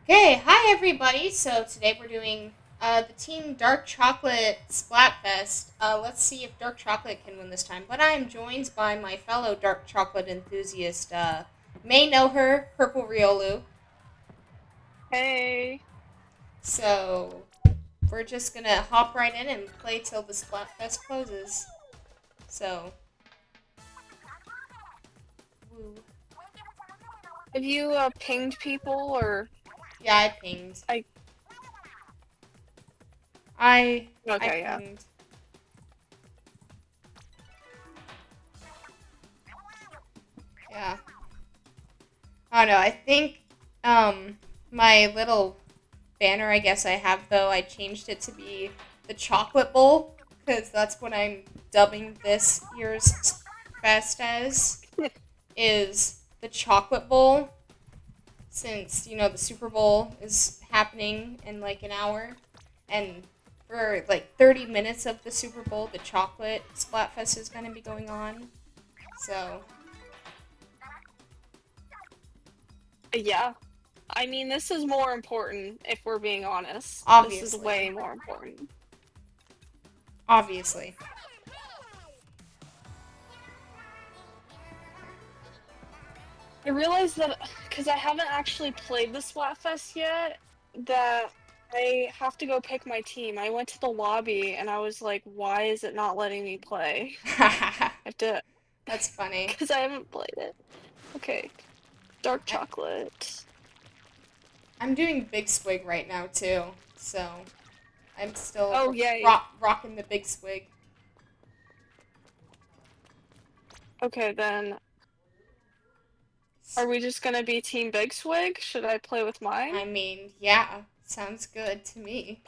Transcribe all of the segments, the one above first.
Okay, hi everybody. So today we're doing the Team Dark Chocolate Splatfest. Let's see if Dark Chocolate can win this time. But I am joined by my fellow Dark Chocolate enthusiast. May know her, Purple Riolu. Hey. So we're just gonna hop right in and play till the Splatfest closes. So, woo. Have you pinged people or Yeah, I pinged. I I okay, yeah. pinged. Yeah. I don't know. I think my little banner I guess I have though, I changed it to be the chocolate bowl because that's what I'm dubbing this year's fest as is the chocolate bowl since the Super Bowl is happening in like an hour and for like 30 minutes of the Super Bowl the chocolate Splatfest is going to be going on. So, Yeah. I mean, this is more important if we're being honest. This is obviously. way more important. Obviously. I realized that because I haven't actually played the Splatfest yet, that I have to go pick my team. I went to the lobby and I was like, why is it not letting me play? I have to, That's funny. because I haven't played it. Okay, dark I, chocolate. I'm doing Big Swig right now too, so I'm still Oh, yay. rocking the Big Swig. Okay, then are we just gonna be Team Big Swig? Should I play with mine? I mean, yeah, sounds good to me.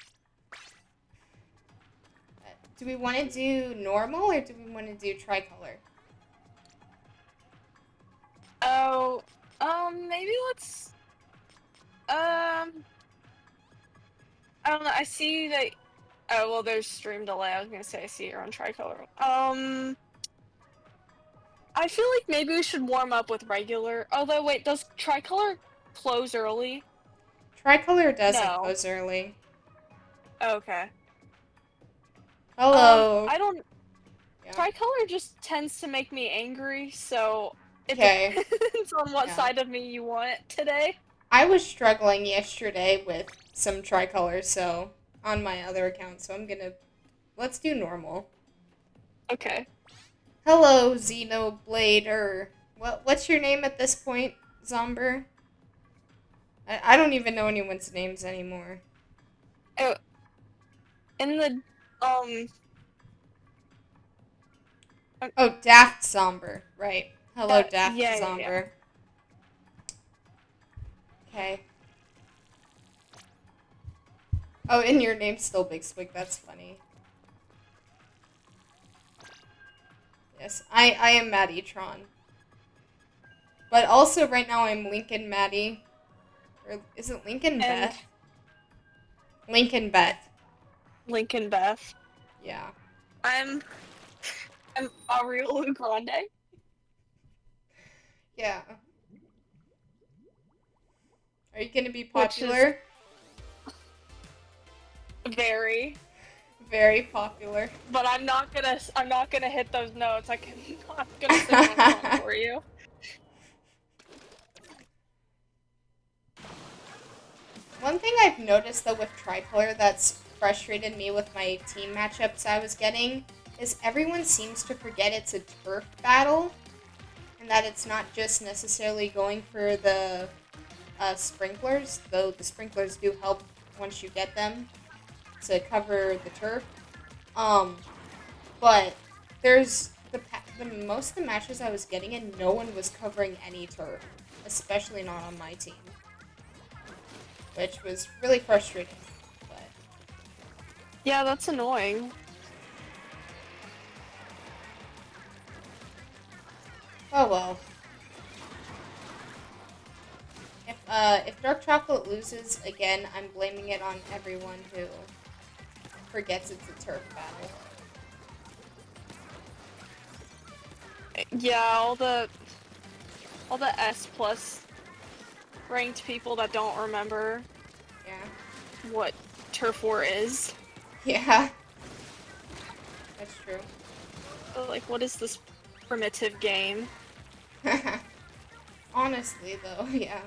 Do we want to do normal or do we want to do tricolor? Oh, maybe let's, I don't know, I see that, oh, well, there's stream delay, I was gonna say I see you're on tricolor. I feel like maybe we should warm up with regular, although, wait, does tricolor close early? Tricolor doesn't No. close early. Okay. Hello. I don't, Yeah. tricolor just tends to make me angry, so it Okay. depends on what Yeah. side of me you want today. I was struggling yesterday with some tricolor, so on my other account, so let's do normal. Okay. Hello, Xenoblade, or what's your name at this point, Zomber? I don't even know anyone's names anymore. Oh, in the, um, Oh, Daft Zomber, right. Hello, Daft yeah. Zomber. Okay. Oh, and your name's still Big Swig, that's funny. Yes, I am Maddie Tron. But also right now I'm Lincoln Maddie. Or is it Lincoln And Beth? Lincoln Beth. Lincoln Beth. Yeah. I'm I'm Ariel Grande. Yeah. Are you gonna be Which is popular? very, Very popular. but I'm not gonna hit those notes. I'm not gonna sing that song for you. One thing I've noticed though with tricolor that's frustrated me with my team matchups I was getting is everyone seems to forget it's a turf battle and that it's not just necessarily going for the sprinklers, though the sprinklers do help once you get them to cover the turf. Um, but there's the most of the matches I was getting in, no one was covering any turf, especially not on my team, which was really frustrating. But Yeah, that's annoying. oh well. If dark chocolate loses again, I'm blaming it on everyone who forgets it's a turf battle. Yeah, all the S plus ranked people that don't remember Yeah. what Turf War is. Yeah. That's true. Like, what is this primitive game? Honestly, though, yeah.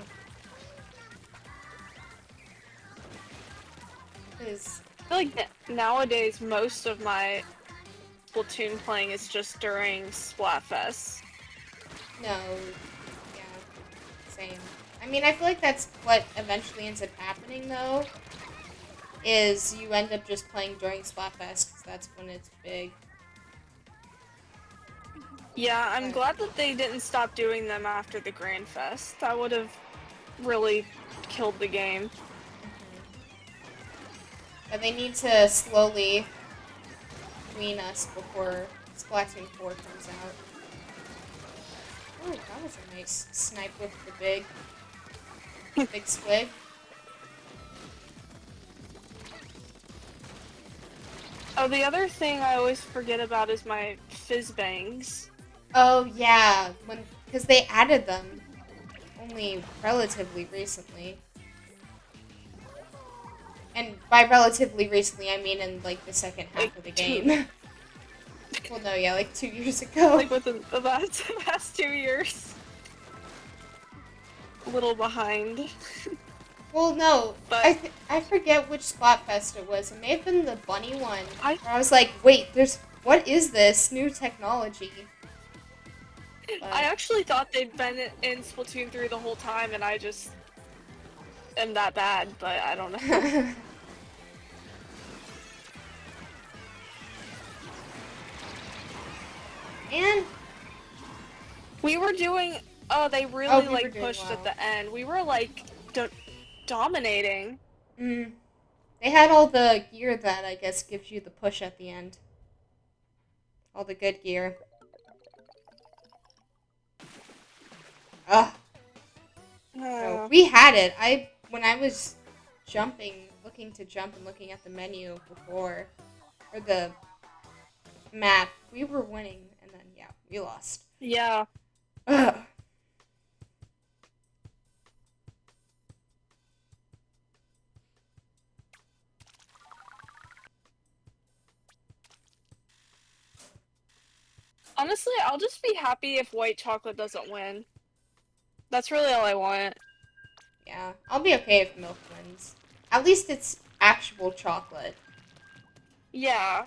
Because, I feel like nowadays most of my Splatoon playing is just during Splatfest. no, yeah, same. I mean, I feel like that's what eventually ends up happening, though, is you end up just playing during Splatfest, because that's when it's big. Yeah, I'm But, glad that they didn't stop doing them after the Grand Fest. That would have really killed the game. but they need to slowly wean us before Splatoon 4 comes out. Oh, that was a nice snipe with the big swig. Oh, the other thing I always forget about is my fizz bangs. Oh yeah, because they added them only relatively recently. And by relatively recently, I mean in like the second half Like, of the game. Well, no, yeah, like 2 years ago. like within the past 2 years. A little behind. Well, no, But I forget which Splatfest it was. It may have been the bunny one. I Where I was like, wait, what is this new technology? I actually thought they'd been in Splatoon 3 the whole time, and I just am that bad, but I don't know. And We were doing. Oh, they we really were like doing pushed well. at the end. We were like dominating. Mm. They had all the gear that I guess gives you the push at the end. All the good gear. Ugh. No, we had it. When I was jumping, looking to jump and looking at the menu before, or the map, we were winning, and then yeah, we lost. Yeah. Ugh. Honestly, I'll just be happy if white chocolate doesn't win. That's really all I want. Yeah, I'll be okay if milk wins. At least it's actual chocolate. Yeah.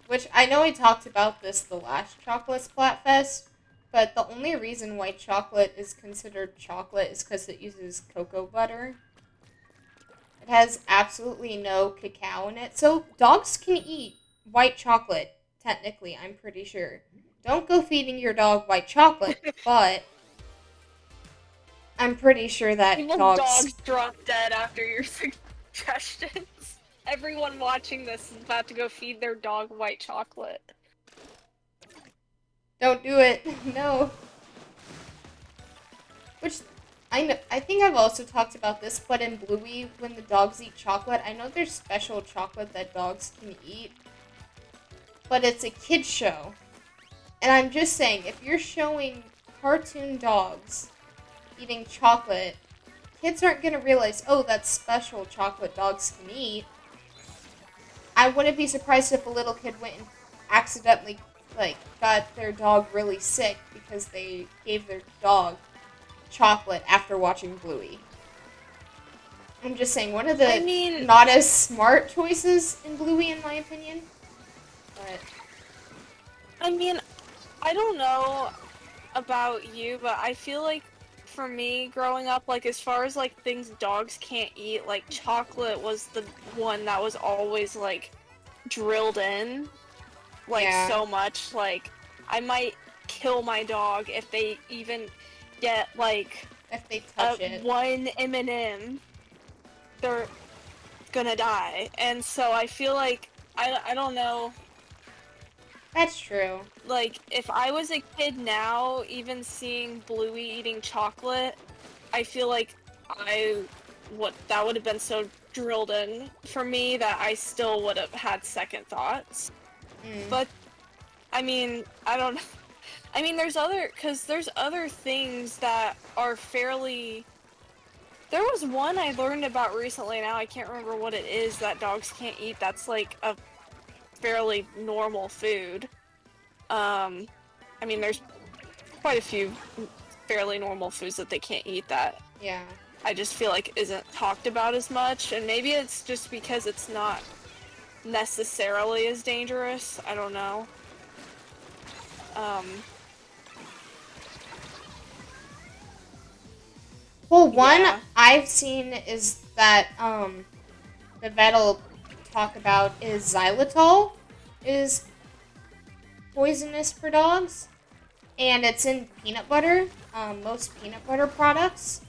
Which I know I talked about this the last Chocolate Splatfest, but the only reason white chocolate is considered chocolate is because it uses cocoa butter. It has absolutely no cacao in it, so dogs can eat white chocolate, technically, I'm pretty sure. Don't go feeding your dog white chocolate, but I'm pretty sure that People's dogs drop dead after your suggestions. Everyone watching this is about to go feed their dog white chocolate. Don't do it. No. Which I think I've also talked about this, but in Bluey, when the dogs eat chocolate, I know there's special chocolate that dogs can eat, but it's a kid's show. And I'm just saying, if you're showing cartoon dogs eating chocolate, kids aren't going to realize, oh, that's special chocolate dogs can eat. I wouldn't be surprised if a little kid went and accidentally, got their dog really sick because they gave their dog chocolate after watching Bluey. I'm just saying, one of the not as smart choices in Bluey, in my opinion. But I mean, I don't know about you, but I feel like for me growing up, like as far as like things dogs can't eat, like chocolate was the one that was always like drilled in, like so much. Like I might kill my dog if they even get like if they touch it, one M&M, they're gonna die. And so I feel like I don't know. That's true. Like, if I was a kid now, even seeing Bluey eating chocolate, I feel like that would have been so drilled in for me that I still would have had second thoughts. But, I mean, I don't know. I mean, there's other things that are fairly. There was one I learned about recently. Now I can't remember what it is that dogs can't eat. That's like a fairly normal food. I mean, there's quite a few fairly normal foods that they can't eat that Yeah. I just feel like isn't talked about as much, and maybe it's just because it's not necessarily as dangerous. I don't know. Um, Well, one yeah. I've seen is that the vet'll talk about is xylitol is poisonous for dogs, and it's in peanut butter. Most peanut butter products.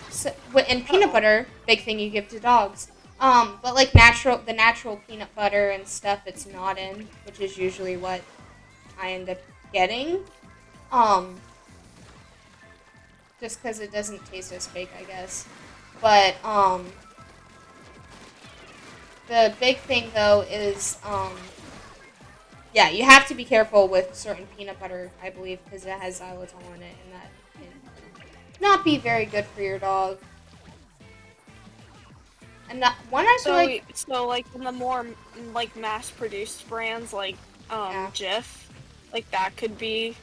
So, and peanut Uh-oh. butter, big thing you give to dogs. But like the natural peanut butter and stuff, it's not in, which is usually what I end up getting. Um, just because it doesn't taste as fake, I guess. But the big thing though is yeah, you have to be careful with certain peanut butter, I believe, because it has xylitol in it, and that can not be very good for your dog. And that one I feel like, So like in the more like mass-produced brands like yeah, Jif, like that could be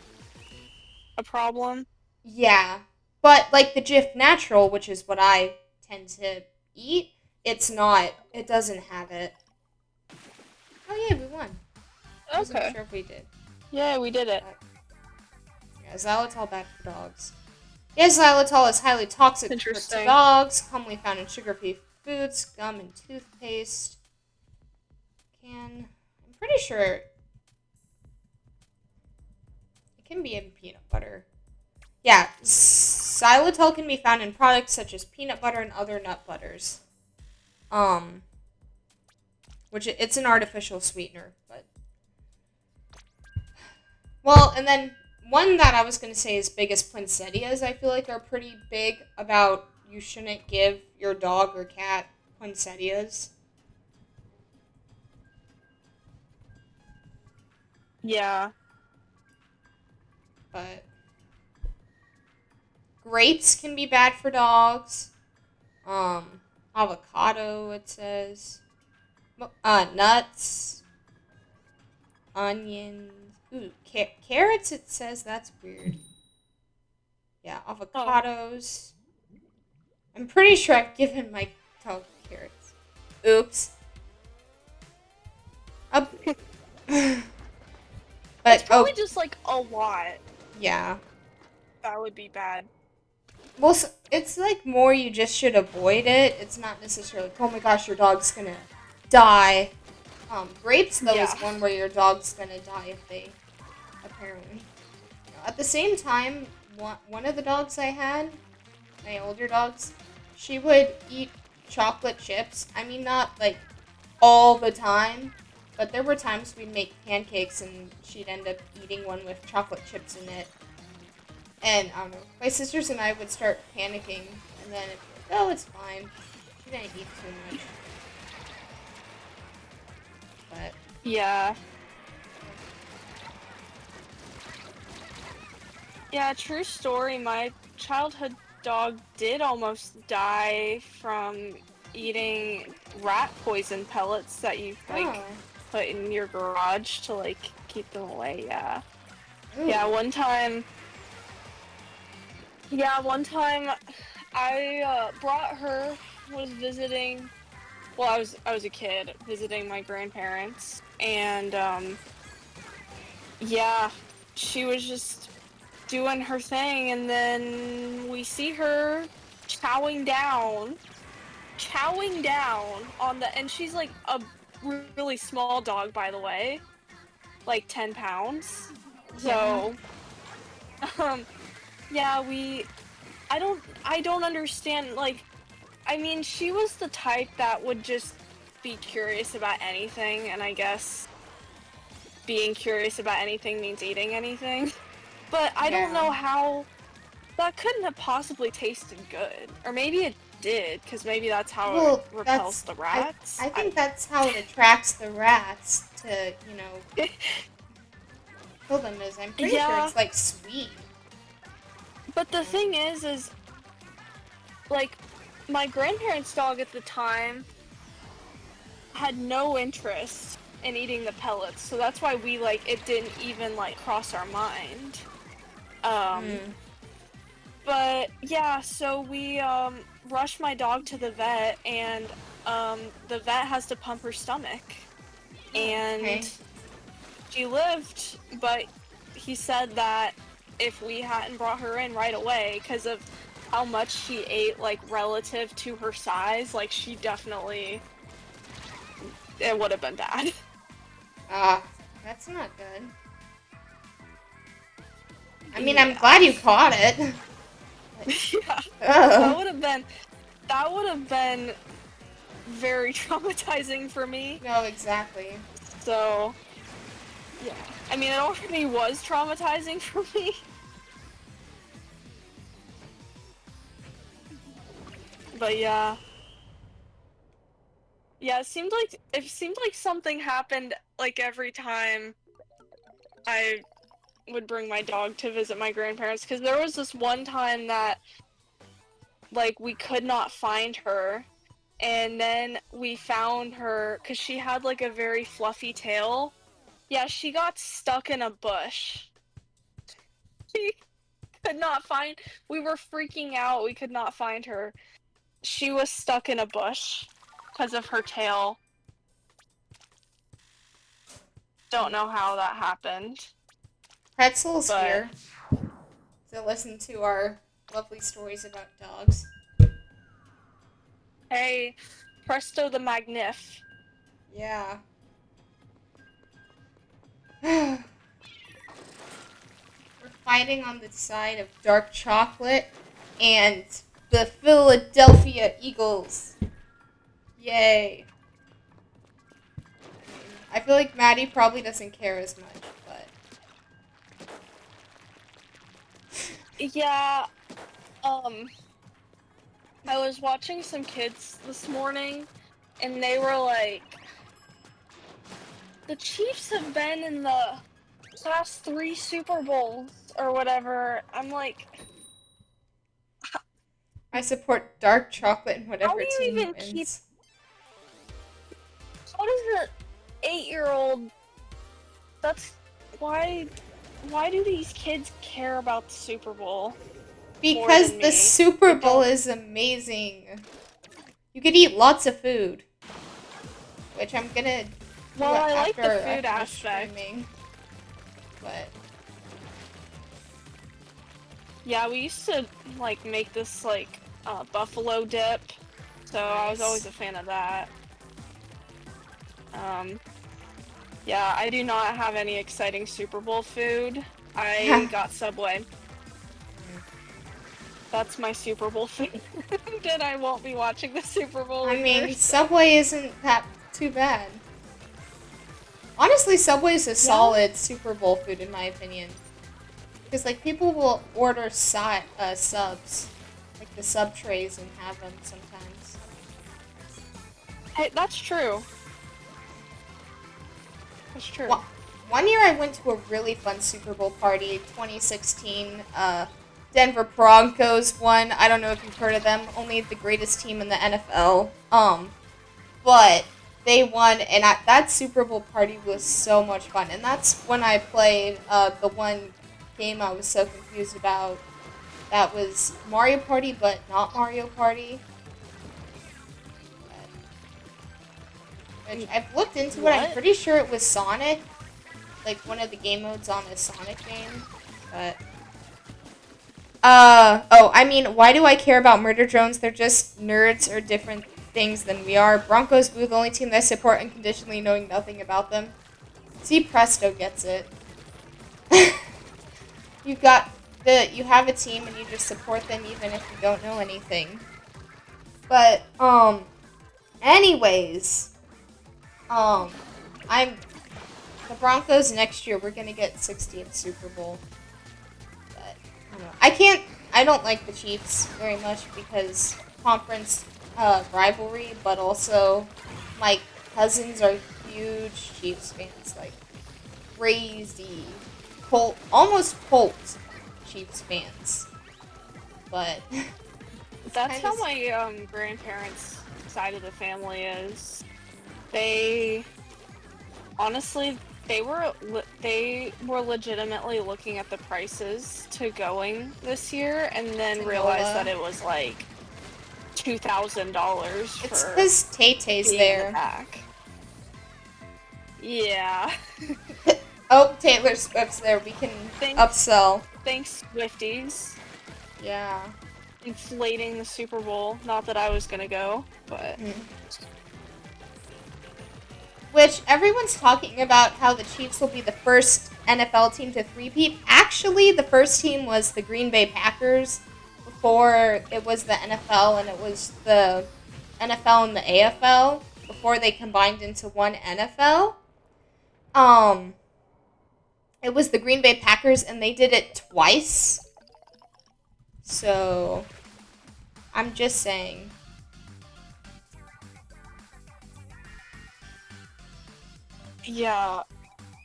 a problem. yeah, but like the Jif Natural, which is what I tend to eat, it's not. It doesn't have it. Oh yeah, we won. I wasn't Okay. sure if we did. Yeah, we did it. But, yeah, xylitol bad for dogs. Yes, xylitol is highly toxic to Interesting. dogs, commonly found in sugar-free foods, gum, and toothpaste. I'm pretty sure it can be in peanut butter. Yeah, xylitol can be found in products such as peanut butter and other nut butters. Um, which it's an artificial sweetener, but well, and then one that I was gonna say is biggest poinsettias. I feel like are pretty big about you shouldn't give your dog or cat poinsettias. Yeah. But grapes can be bad for dogs. Avocado, it says. Nuts, onions. Ooh, carrots, it says. That's weird. Yeah, Oh. avocados. I'm pretty sure I've given my dog carrots. Oops. Uh, It's but, probably oh, just like a lot. yeah. That would be bad. Well, it's like more you just should avoid it. It's not necessarily, oh my gosh, your dog's gonna die. Grapes, though, is Yeah. one where your dog's gonna die if they, apparently. At the same time, one of the dogs I had, my older dogs, she would eat chocolate chips. I mean, not like all the time, but there were times we'd make pancakes and she'd end up eating one with chocolate chips in it. And I don't know, my sisters and I would start panicking, and then it'd be like, oh, it's fine. She didn't eat too much. But Yeah. Yeah, true story. My childhood dog did almost die from eating rat poison pellets that you like oh, put in your garage to like keep them away. Yeah. ooh, Yeah, one time. Yeah, one time I brought her was visiting. Well, I was a kid visiting my grandparents, and yeah, she was just doing her thing, and then we see her chowing down, chowing down on the, and she's like a really small dog, by the way, like 10 pounds. yeah. So, um, yeah, I don't understand, like, I mean, she was the type that would just be curious about anything, and I guess being curious about anything means eating anything. But I don't Yeah. know how that couldn't have possibly tasted good. Or maybe it did, because maybe that's how it Well, repels the rats. I think that's how it attracts the rats to, Hilden is. I'm pretty sure it's like sweet. But the thing is like, my grandparents' dog at the time had no interest in eating the pellets, so that's why we, like, it didn't even, like, cross our mind. But, yeah, so we, rushed my dog to the vet, and, the vet has to pump her stomach. And she lived, but he said that if we hadn't brought her in right away, because of how much she ate, like, relative to her size, like, she definitely, it would have been bad. That's not good. I mean, I'm glad you caught it. Yeah. That would have been very traumatizing for me. No, exactly. So, yeah. I mean, it already was traumatizing for me. But yeah. Yeah, it seemed like something happened like every time I would bring my dog to visit my grandparents, because there was this one time that, like, we could not find her, and then we found her because she had, like, a very fluffy tail. Yeah, she got stuck in a bush. She could not find, we were freaking out, we could not find her. She was stuck in a bush because of her tail. Don't know how that happened. Pretzel's here to listen to our lovely stories about dogs. Hey, Presto the Magnif. Yeah. We're fighting on the side of dark chocolate and the Philadelphia Eagles. Yay. I feel like Maddie probably doesn't care as much, but... Yeah, I was watching some kids this morning, and they were like, the Chiefs have been in the last 3 Super Bowls, or whatever. I'm like... I support dark chocolate and whatever How do you team even wins. How does an 8-year-old... That's... Why do these kids care about the Super Bowl? Because the Super Bowl is amazing. You could eat lots of food. Which I'm gonna do I like after the food aspect. Streaming. But... Yeah, we used to, like, make this, like, buffalo dip. So nice. I was always a fan of that. Yeah, I do not have any exciting Super Bowl food. I got Subway. That's my Super Bowl food. Then I won't be watching the Super Bowl either. I mean, Subway isn't that too bad. Honestly, Subway's a solid Super Bowl food in my opinion. Because, like, people will order subs. Like, the sub trays and have them sometimes. Hey, that's true. That's true. One year I went to a really fun Super Bowl party, 2016, Denver Broncos won. I don't know if you've heard of them, only the greatest team in the NFL. But they won, and that Super Bowl party was so much fun. And that's when I played the one game I was so confused about. That was Mario Party, but not Mario Party. Which I've looked into it. I'm pretty sure it was Sonic. Like, one of the game modes on a Sonic game. But... I mean, why do I care about murder drones? They're just nerds or different things than we are. Broncos Boo, the only team that I support unconditionally, knowing nothing about them. See, Presto gets it. You have a team and you just support them even if you don't know anything. But, anyways... the Broncos next year, we're gonna get 60th Super Bowl. But, I don't know. I don't like the Chiefs very much because conference, rivalry, but also my cousins are huge Chiefs fans, like, crazy. almost Chiefs fans, but That's how my grandparents' side of the family is. They honestly they were legitimately looking at the prices to going this year, and then realized that it was like $2,000 for it's because Tay-Tay's being there. in the back. Yeah. Oh, Taylor Swift's there. We can upsell. Thanks, Swifties. Yeah. Inflating the Super Bowl. Not that I was gonna go, but. Which everyone's talking about how the Chiefs will be the first NFL team to three-peat. Actually, the first team was the Green Bay Packers before it was the NFL, and it was the NFL and the AFL before they combined into one NFL. It was the Green Bay Packers, and they did it twice. So, I'm just saying. Yeah.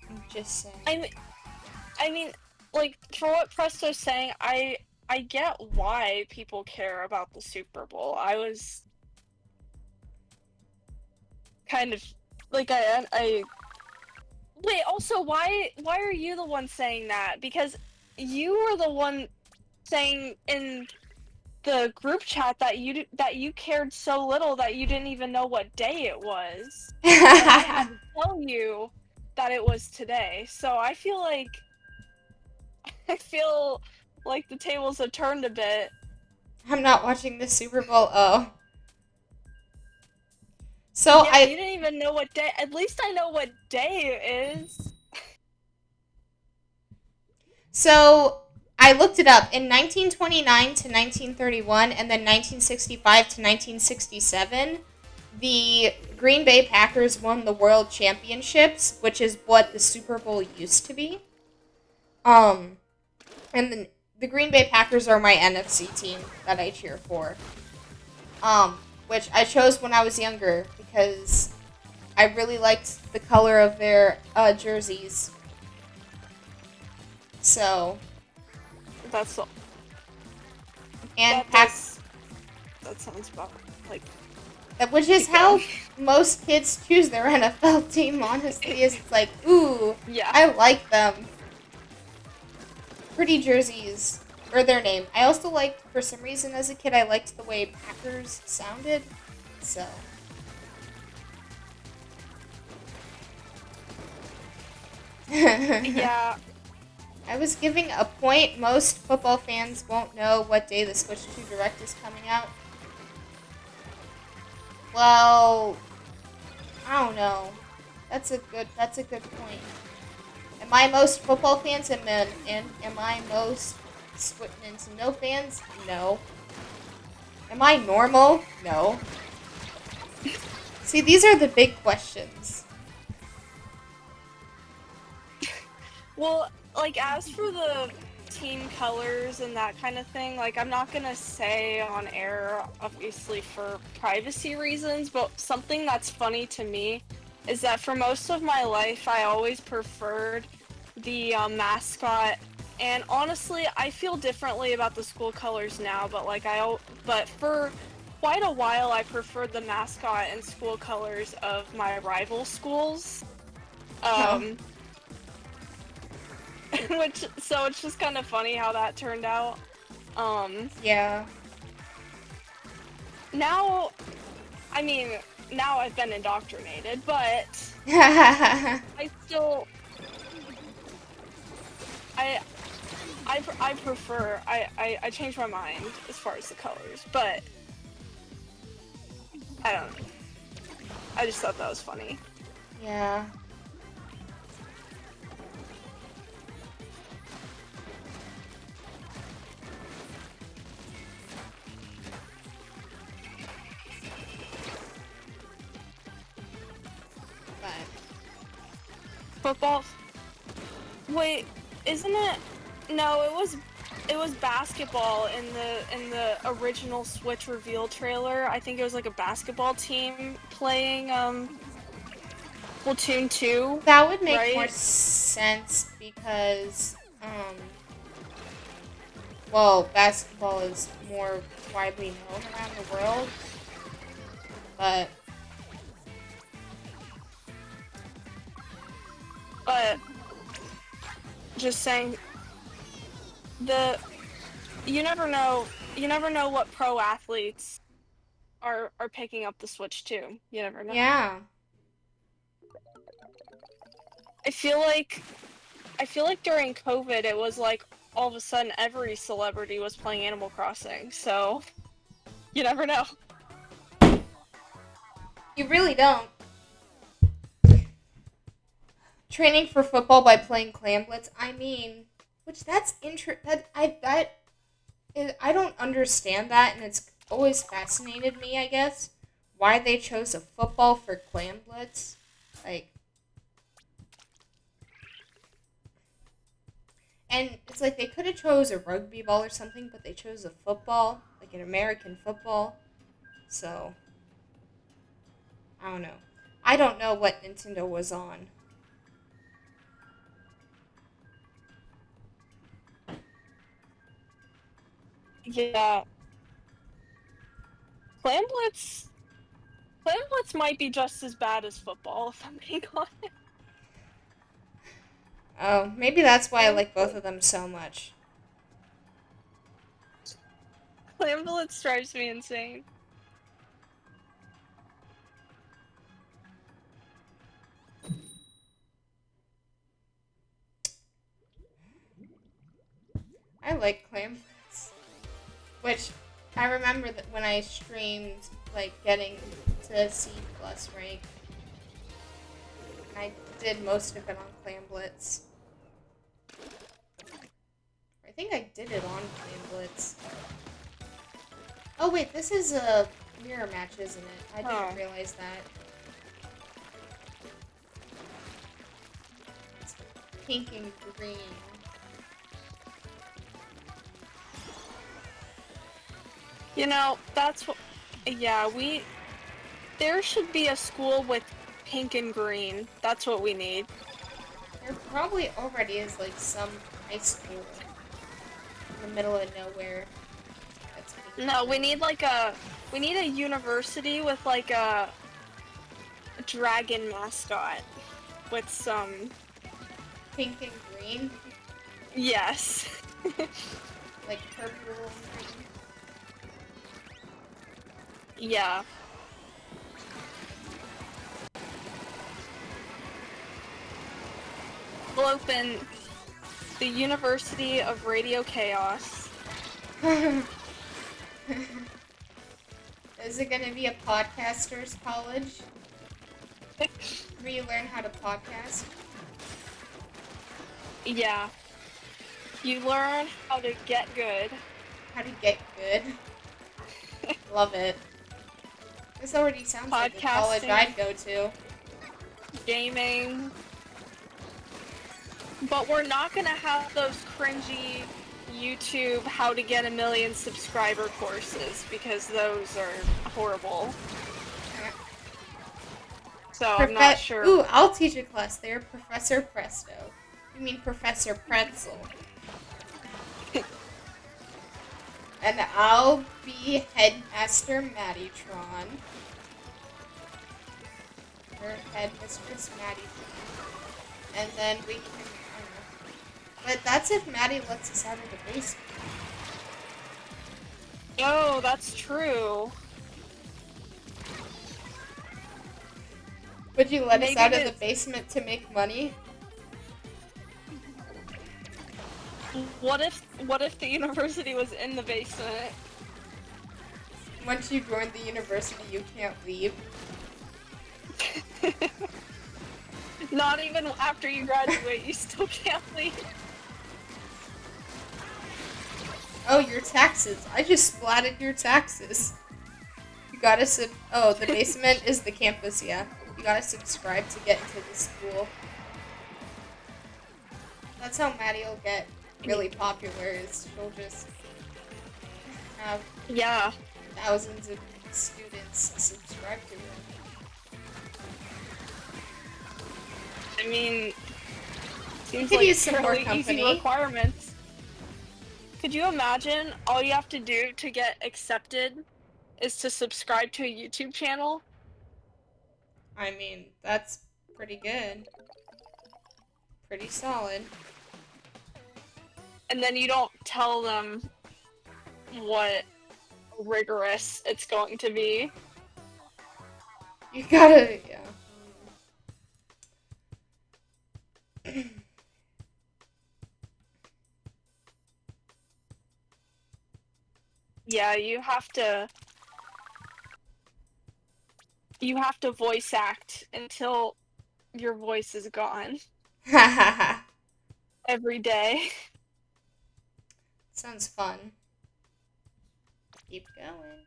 I'm just saying. I mean, like, for what Presto's saying, I get why people care about the Super Bowl. I was kind of like I wait, also why are you the one saying that? Because you were the one saying in the group chat that you cared so little that you didn't even know what day it was. And I had to tell you that it was today. So I feel like the tables have turned a bit. I'm not watching the Super Bowl. Oh. So yeah, you didn't even know what day. At least I know what day it is. So I looked it up. In 1929 to 1931 and then 1965 to 1967, the Green Bay Packers won the World Championships, which is what the Super Bowl used to be. And the Green Bay Packers are my NFC team that I cheer for. Which I chose when I was younger because I really liked the color of their jerseys. So. That's all. And that sounds about like. Which is how most kids choose their NFL team, honestly, is it's like, ooh, yeah. I like them. Pretty jerseys. Or their name. I also liked, for some reason as a kid, I liked the way Packers sounded. So. Yeah. I was giving a point. Most football fans won't know what day the Switch 2 Direct is coming out. Well, I don't know. That's a good point. Am I most football fans and am I most Nintendo fans? No. Am I normal? No. See, these are the big questions. Well, like, as for the team colors and that kind of thing, like, I'm not gonna say on air, obviously, for privacy reasons, but something that's funny to me is that for most of my life, I always preferred the mascot, and honestly, I feel differently about the school colors now, but, like, but for quite a while, I preferred the mascot and school colors of my rival schools. So it's just kind of funny how that turned out. Yeah. Now I've been indoctrinated, but I still I prefer I changed my mind as far as the colors, but I don't know. I just thought that was funny. Yeah. Football? Wait, isn't it? No, it was basketball in the original Switch reveal trailer. I think it was like a basketball team playing Splatoon 2, That would make more right? sense because, well, basketball is more widely known around the world, but But just saying, the you never know. You never know what pro athletes are picking up the Switch too. You never know. yeah. I feel like I feel like during COVID, it was like all of a sudden every celebrity was playing Animal Crossing. So you never know. You really don't. Training for football by playing Clam Blitz. I mean, which that's I don't understand that, and it's always fascinated me. I guess why they chose a football for Clam Blitz, like, and it's like they could have chose a rugby ball or something, but they chose a football, like an American football. So I don't know. I don't know what Nintendo was on. Yeah, Clam Blitz. Clam Blitz might be just as bad as football, if I'm being honest. Oh, maybe that's why I Clam, like both of them so much. Clam Blitz drives me insane. I like Clam Blitz. Which I remember that when I streamed, like getting to C plus rank, and I did most of it on Clam Blitz. I think I did it on Clam Blitz. Oh wait, this is a mirror match, isn't it? I didn't realize that. It's pink and green. You know, that's what. Yeah, there should be a school with pink and green. That's what we need. There probably already is like some high school in the middle of nowhere. That's pink. No, we need a university with like a dragon mascot with some. Pink and green. Yes. Like purple and green. Yeah. We'll open the University of Radio Chaos. Is it going to be a podcaster's college? Where you learn how to podcast? Yeah. You learn how to get good. How to get good? Love it. This already sounds like a college Podcasting. I'd go to. Gaming. But we're not gonna have those cringy YouTube how to get a million subscriber courses because those are horrible. So I'm not sure. Ooh, I'll teach a class there, Professor Presto. You mean Professor Pretzel. And I'll be Headmaster Maddie-tron. Or Headmistress Maddie-tron. And then we can, I don't know. But that's if Maddie lets us out of the basement. Oh, that's true. Would you let us Maybe out of the basement to make money? What if the university was in the basement? Once you join the university, you can't leave. Not even after you graduate, you still can't leave. Oh, your taxes. I just splatted your taxes. You gotta oh, the basement is the campus, yeah. You gotta subscribe to get into the school. That's how Maddie will get really popular, is she'll just have thousands of students subscribe to her. I mean, You seems could like use some more fairly easy company. requirements. Could you imagine all you have to do to get accepted is to subscribe to a YouTube channel? I mean, that's pretty good. Pretty solid. And then you don't tell them what rigorous it's going to be. You gotta, yeah. Yeah, you have to voice act until your voice is gone every day. Sounds fun. Keep going.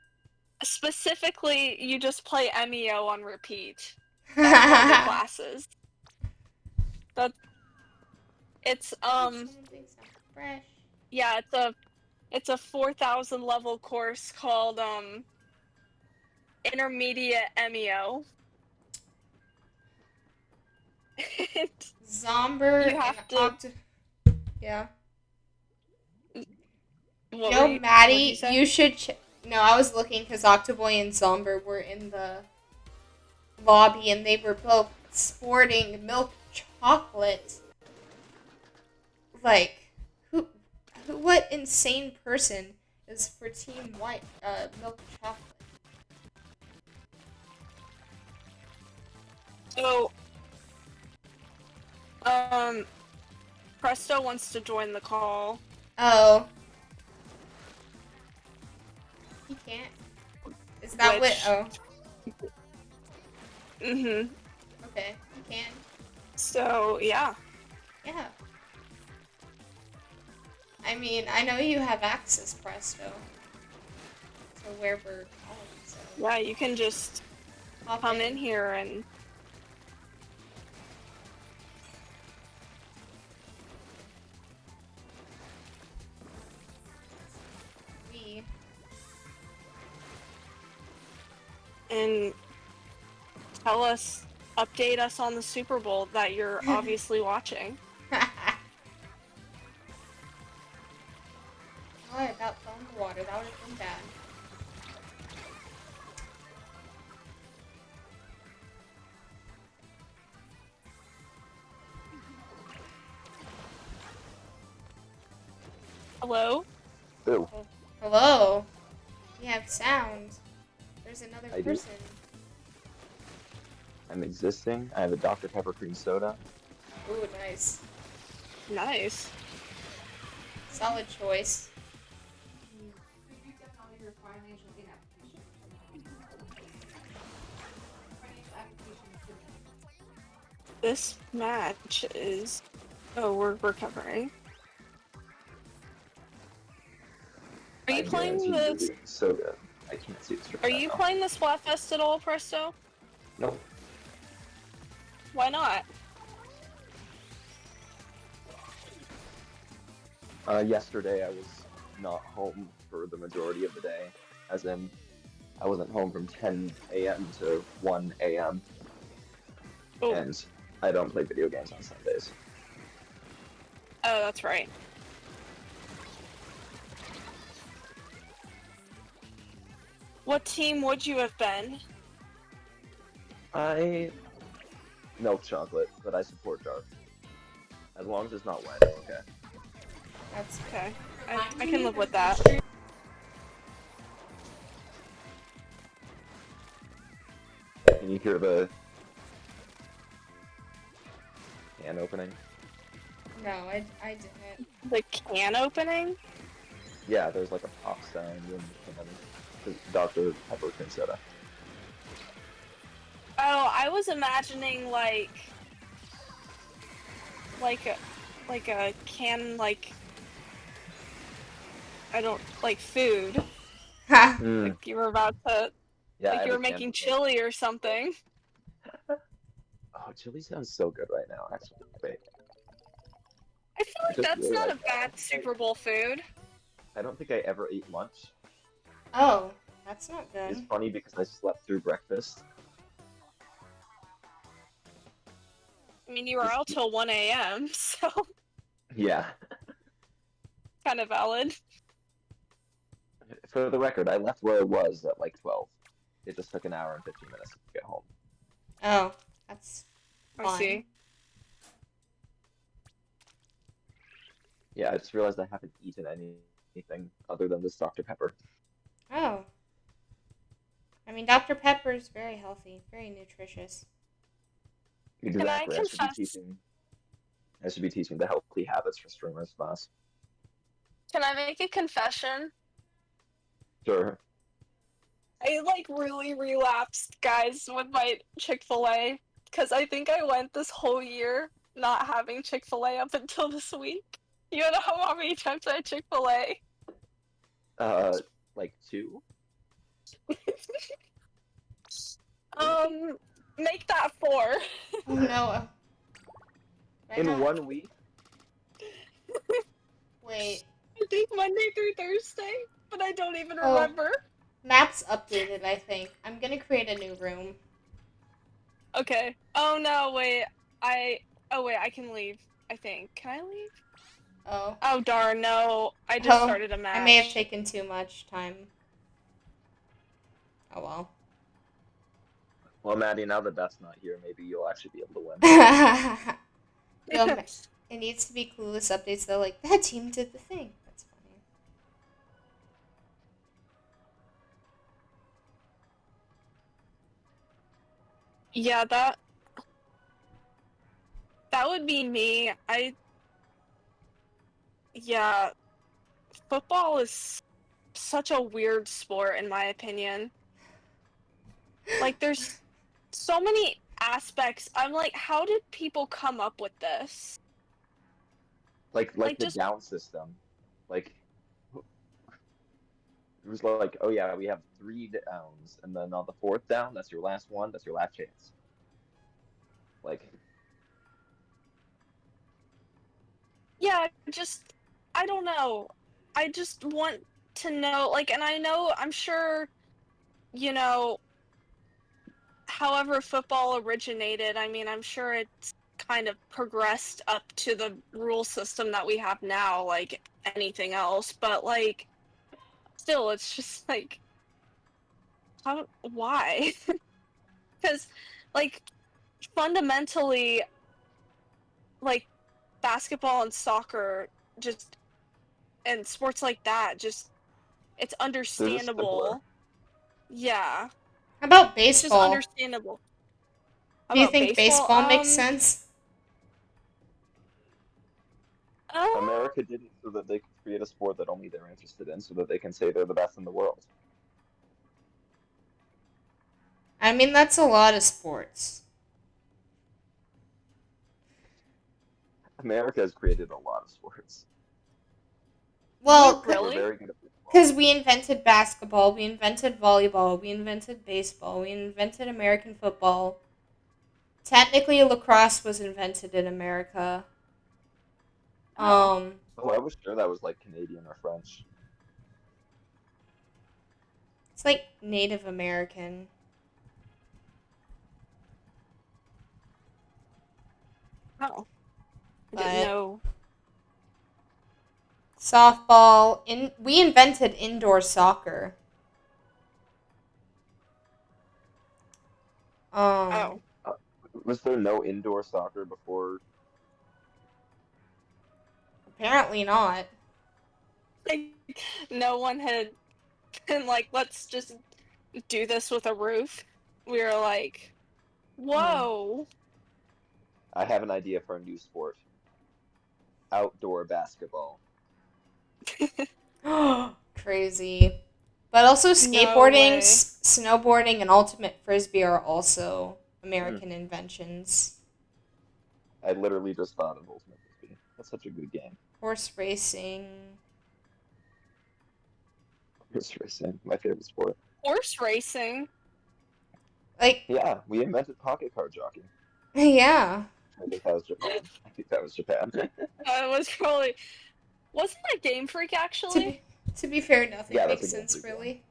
Specifically, you just play MEO on repeat. That's one of the classes. That it's Fresh. yeah, it's a 4,000 level course called Intermediate MEO. Zomber You and have to. Octo. Yeah. What'd you Maddie, say? you should. No, I was looking because Octoboy and Zomber were in the lobby and they were both sporting milk chocolate. Like, what insane person is for Team White, milk chocolate? So, Presto wants to join the call. Oh. He can't. Is that what? Oh. Mhm. Okay, he can. So, yeah. Yeah. I mean, I know you have access, Presto, to where we're calling, so. Yeah, you can just come in here and. And update us on the Super Bowl that you're obviously watching. Oh, I about fell in the water. That would have been bad. Hello? Ew. Oh, hello? We have sound. There's another I do. person. I'm existing. I have a Dr. Pepper cream soda. Ooh, nice. Nice. Solid choice. This match is. Oh, we're recovering. Are you playing this? So good. I can't see the screen. Are you playing the Splatfest at all, Presto? Nope. Why not? Yesterday I was not home for the majority of the day, as in I wasn't home from 10 a.m. to 1 a.m. Oh. And I don't play video games on Sundays. Oh, that's right. What team would you have been? Milk chocolate, but I support dark. As long as it's not wet, okay. That's okay. I can live with that. Can you hear the can opening? No, I didn't. The can opening? Yeah, there's like a pop sound in the Dr. Pepper cream soda. Oh, I was imagining like a can, like, I don't, like food. Ha! Like you were about to, Yeah, like you were making chili or something. Oh, chili sounds so good right now, actually. Wait. I feel like that's really not a bad Super Bowl food. I don't think I ever ate lunch. Oh, that's not good. It's funny because I slept through breakfast. I mean, you were Just out till 1 a.m., so yeah. kind of valid. For the record, I left where I was at like 12. It just took an hour and 15 minutes to get home. Oh, that's I fun. see. Yeah, I just realized I haven't eaten anything other than this Dr. Pepper. Oh. I mean, Dr. Pepper is very healthy, very nutritious. Can I Exactly. confess? I should be teaching the healthy habits for streamers class. Can I make a confession? Sure. I like really relapsed, guys, with my Chick-fil-A because I think I went this whole year not having Chick-fil-A up until this week. You know how many times I had Chick-fil-A? Uh, like two? Make that 4. Oh no. Right In now. 1 week? Wait. I think Monday through Thursday, but I don't even Oh, remember. map's updated, I think. I'm gonna create a new room. Okay. Oh no, wait. I can leave. I think. Can I leave? Oh. Oh darn, no. I just Oh. started a I may have match. taken too much time. Oh well. Well, Maddie, now that that's not here, maybe you'll actually be able to win. Yo, it needs to be clueless updates though, like, that team did the thing. That's funny. Yeah, that would be me. Yeah, football is such a weird sport in my opinion. Like there's so many aspects. I'm like, how did people come up with this? Like Like the just down system. Like it was like, oh yeah, we have 3 downs, and then on the fourth down, that's your last one, that's your last chance. Like, yeah, just I don't know. I just want to know like and I know I'm sure you know however football originated, I mean, I'm sure it's kind of progressed up to the rule system that we have now, like anything else. But like, still, it's just like, how? Why? Because, like, fundamentally, like basketball and soccer, just and sports like that, just it's they're just simpler. understandable. Yeah, How about it's just baseball? understandable. How Do you about think baseball? baseball makes sense? Uh, America did it so that they could create a sport that only they're interested in, so that they can say they're the best in the world. I mean, that's a lot of sports. America has created a lot of sports. Well, We're really? very good at football. because we invented basketball, we invented volleyball, we invented baseball, we invented American football. Technically, lacrosse was invented in America. Oh. Oh, I was sure that was like Canadian or French. It's like Native American. Oh. I didn't But know. softball, we invented indoor soccer. Um, Oh. Uh, was there no indoor soccer before? apparently not. Like, no one had been like, let's just do this with a roof. We were like, Hmm. whoa. I have an idea for a new sport. Outdoor basketball. Crazy. But also No skateboarding, way. snowboarding, and ultimate frisbee are also Hmm. American inventions. I literally just thought of Ultimate Frisbee. That's such a good game. Horse racing. Horse racing, my favorite sport. Horse racing? Like, Yeah, we invented pocket car jockey. yeah. I think that was Japan. I think that was Japan. It was probably. Wasn't that Game Freak To actually? be to be fair, nothing Yeah, that's makes a Game sense Freak game. really.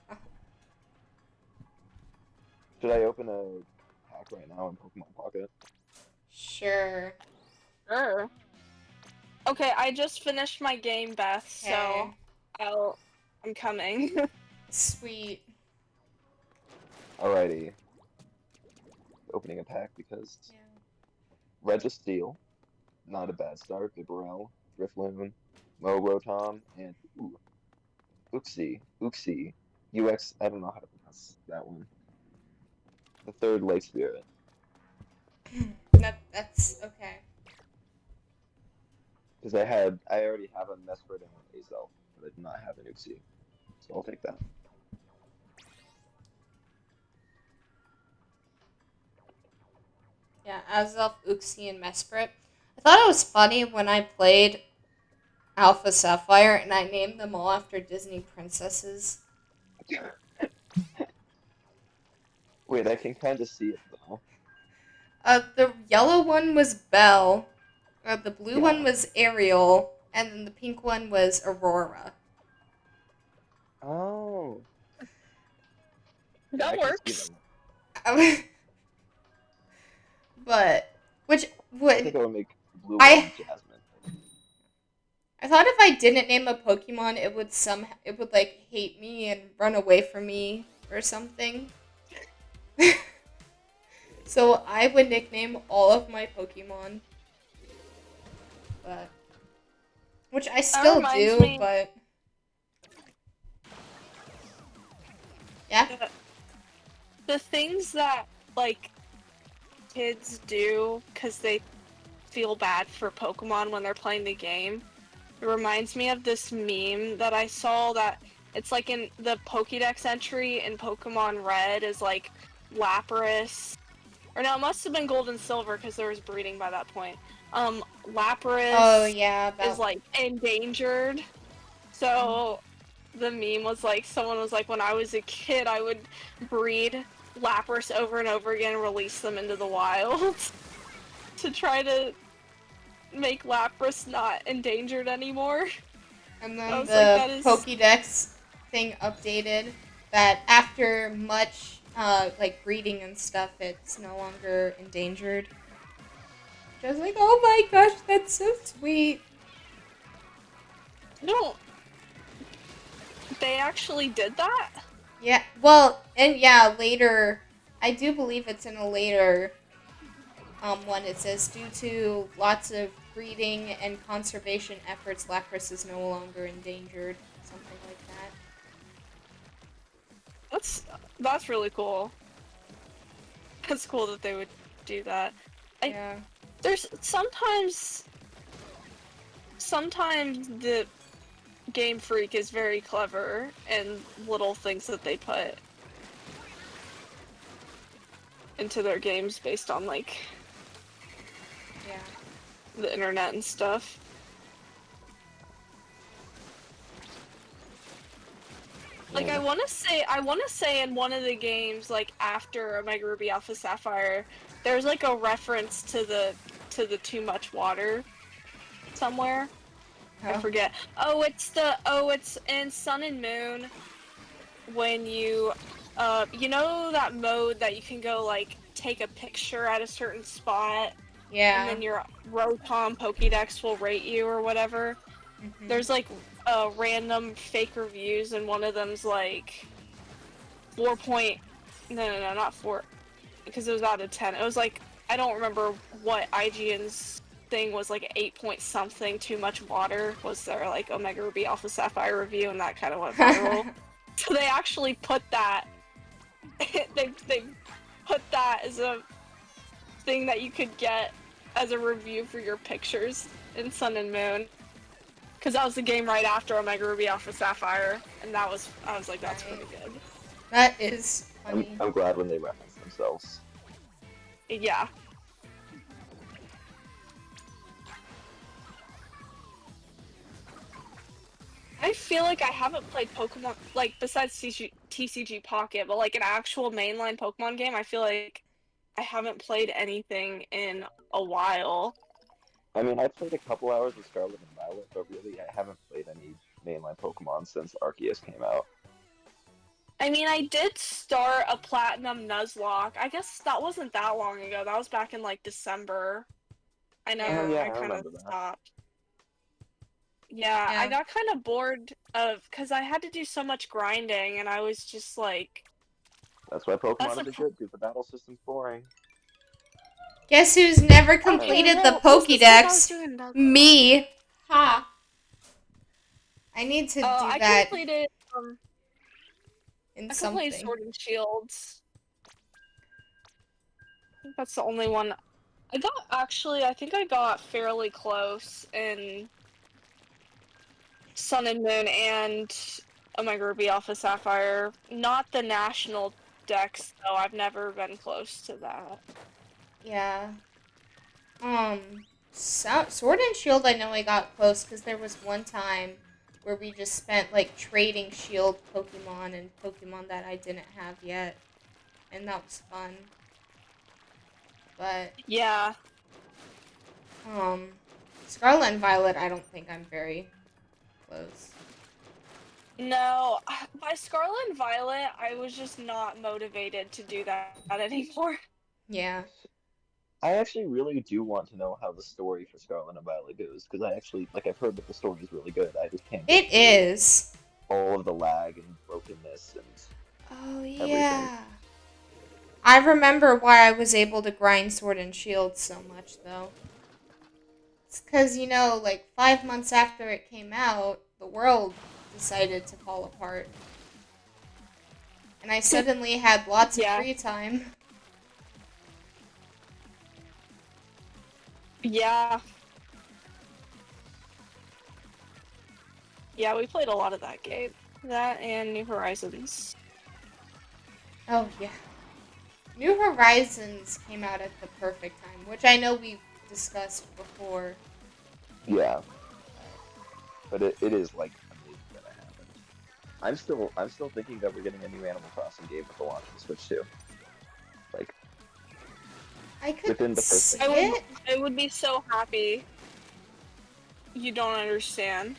Should I open a pack right now in Pokemon Pocket? Sure. Sure. Sure. Okay, I just finished my game, Beth, so Okay. I'm coming. Sweet. Alrighty, opening a pack because Yeah. Registeel, not a bad start. Bibarel, Drifloon, Mo Rotom, and ooh, Uxie, UX. I don't know how to pronounce that one. The third Lake Spirit. That's okay. Because I already have a Mesprit and an Azelf, but I do not have an Uxie, so I'll take that. Yeah, Azelf, Uxie, and Mesprit. I thought it was funny when I played Alpha Sapphire and I named them all after Disney princesses. Wait, I can kind of see it though. The yellow one was Belle, the blue one Yeah. was Ariel, and then the pink one was Aurora. Oh. Yeah, That I can see works. them. But which I think would I would make the blue one I Jasmine. I thought if I didn't name a Pokemon, it would like hate me and run away from me or something. So I would nickname all of my Pokemon, but which I That still reminds do, me, but yeah. the things that, like, kids do because they feel bad for Pokemon when they're playing the game. It reminds me of this meme that I saw that it's like in the Pokédex entry in Pokemon Red is like Lapras, or no, it must have been Gold and Silver because there was breeding by that point. Oh Lapras yeah, is that. like endangered. So the meme was like, someone was like, when I was a kid, I would breed Lapras over and over again and release them into the wild to try to make Lapras not endangered anymore. And I then was like, the that is. Pokédex thing updated that after much like breeding and stuff, it's no longer endangered. Which I was like, oh my gosh, that's so sweet. No, they actually did that? Yeah, well, and yeah, later, I do believe it's in a later one. It says due to lots of breeding and conservation efforts, Lapras is no longer endangered. Something like that. That's really cool. It's cool that they would do that. I Yeah. there's sometimes the Game Freak is very clever in little things that they put into their games based on like Yeah. the internet and stuff. Like Yeah. I want to say in one of the games, like after Omega Ruby Alpha Sapphire, there's like a reference to the too much water somewhere. I Oh. forget. It's in Sun and Moon when you know that mode that you can go like take a picture at a certain spot and Yeah. then your Rotom Pokédex will rate you or whatever. Mhm. There's like random fake reviews and one of them's like 4 point, no, not 4, because it was out of 10. It was like, I don't remember what IGN's thing was, like 8 point something, too much water was their like Omega Ruby Alpha Sapphire review, and that kind of went viral. So they actually put that, they put that as a thing that you could get as a review for your pictures in Sun and Moon. Because that was the game right after Omega Ruby Alpha Sapphire, and I was like, that's Right. pretty good. That is I'm funny. I'm glad when they reference themselves. Yeah. I feel like I haven't played Pokemon, like, besides TCG Pocket, but like an actual mainline Pokemon game, I feel like I haven't played anything in a while. I mean, I played a couple hours of Scarlet and Violet, but really I haven't played any mainline Pokemon since Arceus came out. I mean, I did start a Platinum Nuzlocke. I guess that wasn't that long ago. That was back in like December. I know, Oh Yeah. yeah, I I kind of remember that. stopped. Yeah, I Yeah. got kind of bored of because I had to do so much grinding, and I was just like, That's why that's Pokemon the isn't good, because the battle system's boring. Guess who's never okay. completed the Well, this is because I was Pokédex? doing Dark Pokemon. Me. Ha. I need to do I that completed in I completed something. Sword and Shields. I think that's the only one. I think I got fairly close in Sun and Moon and Omega Ruby Alpha Sapphire. Not the national decks, though. I've never been close to that. Yeah. Sword and Shield, I know I got close because there was one time where we just spent like trading Shield Pokemon and Pokemon that I didn't have yet, and that was fun. But Yeah. um, Scarlet and Violet, I don't think I'm very close. No, by Scarlet and Violet, I was just not motivated to do that anymore. Yeah, I actually really do want to know how the story for Scarlet and Violet goes, because I actually, like, I've heard that the story is really good. I just can't get it through is. all of the lag and brokenness and Oh everything. yeah. I remember why I was able to grind Sword and Shield so much though. It's because, like 5 months after it came out, the world decided to fall apart. And I suddenly had lots of Yeah. free time. Yeah. Yeah, we played a lot of that game. That and New Horizons. Oh, yeah. New Horizons came out at the perfect time, which I know we've discussed before. Yeah, but it is like amazing that it happened. I'm still thinking that we're getting a new Animal Crossing game with the launch of the Switch too. Like I could within the first see six I would months. it. I would be so happy. You don't understand.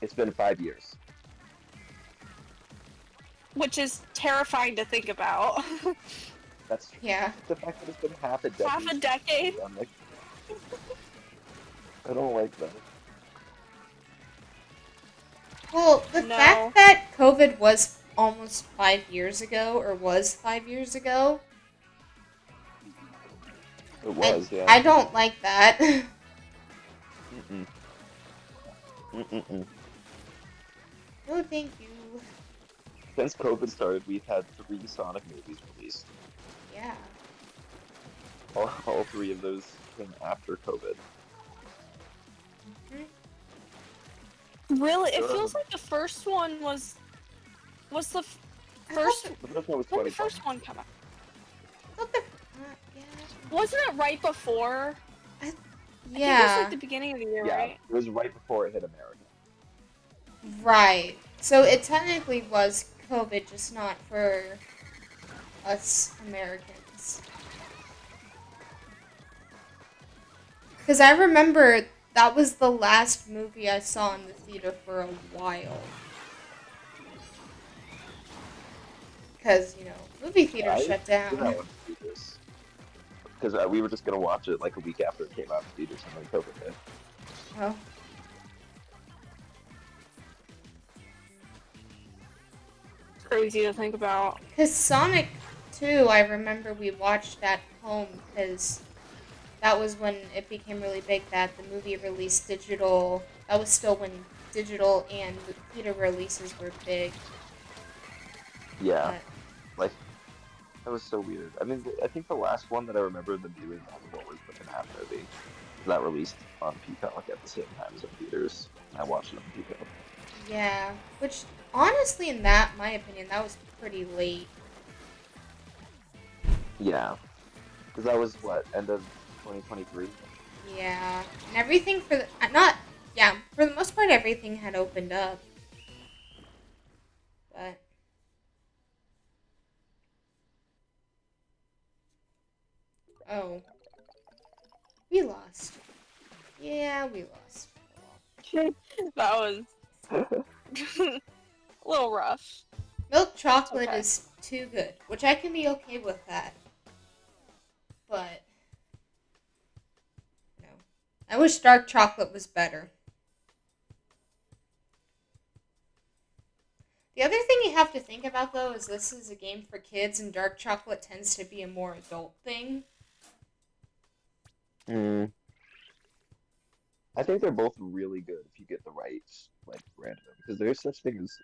It's been 5 years. Which is terrifying to think about. That's Yeah. the fact that it's been half a Half decade a since it's been decade? done. Like I don't like that. Well, the fact No. that COVID was almost 5 years ago, or was 5 years ago, It I, was, yeah. I don't like that. Mm-mm. Mm-mm-mm. No, thank you. Since COVID started, we've had 3 Sonic movies released. Yeah. All 3 of those came after COVID. Hmm. Really? It Sure. feels like the first one was the I thought first. The first one was When did the 2020. first one come out? I thought the. Yeah. Wasn't it right before? I, I think it was like yeah. the beginning of the year, Yeah, right? it was right before it hit America. Right. So it technically was COVID, just not for us Americans. Because I remember that was the last movie I saw in the theater for a while. Because, movie Yeah, theaters I shut didn't see that down. one in theaters because we were just gonna watch it like a week after it came out in theaters, and then COVID hit. Oh. Crazy to think about. Because Sonic 2, I remember we watched at home because that was when it became really big that the movie released digital. That was still when digital and theater releases were big. Yeah, But like that was so weird. I mean, I think the last one that I remember them doing that for was the FNAF movie that released on Peacock at the same time as in theaters. I watched it on Peacock. yeah, which honestly, in that my opinion, that was pretty late. Yeah, because that was what end of 2023. Yeah, and everything for the not yeah for the most part everything had opened up, but oh, we lost. Yeah, we lost. That was a little rough. Milk It's chocolate okay. is too good, which I can be okay with that, but no. I wish dark chocolate was better. The other thing you have to think about, though, is this is a game for kids, and dark chocolate tends to be a more adult thing. Hmm. I think they're both really good if you get the right like brand of them, because there's such thing as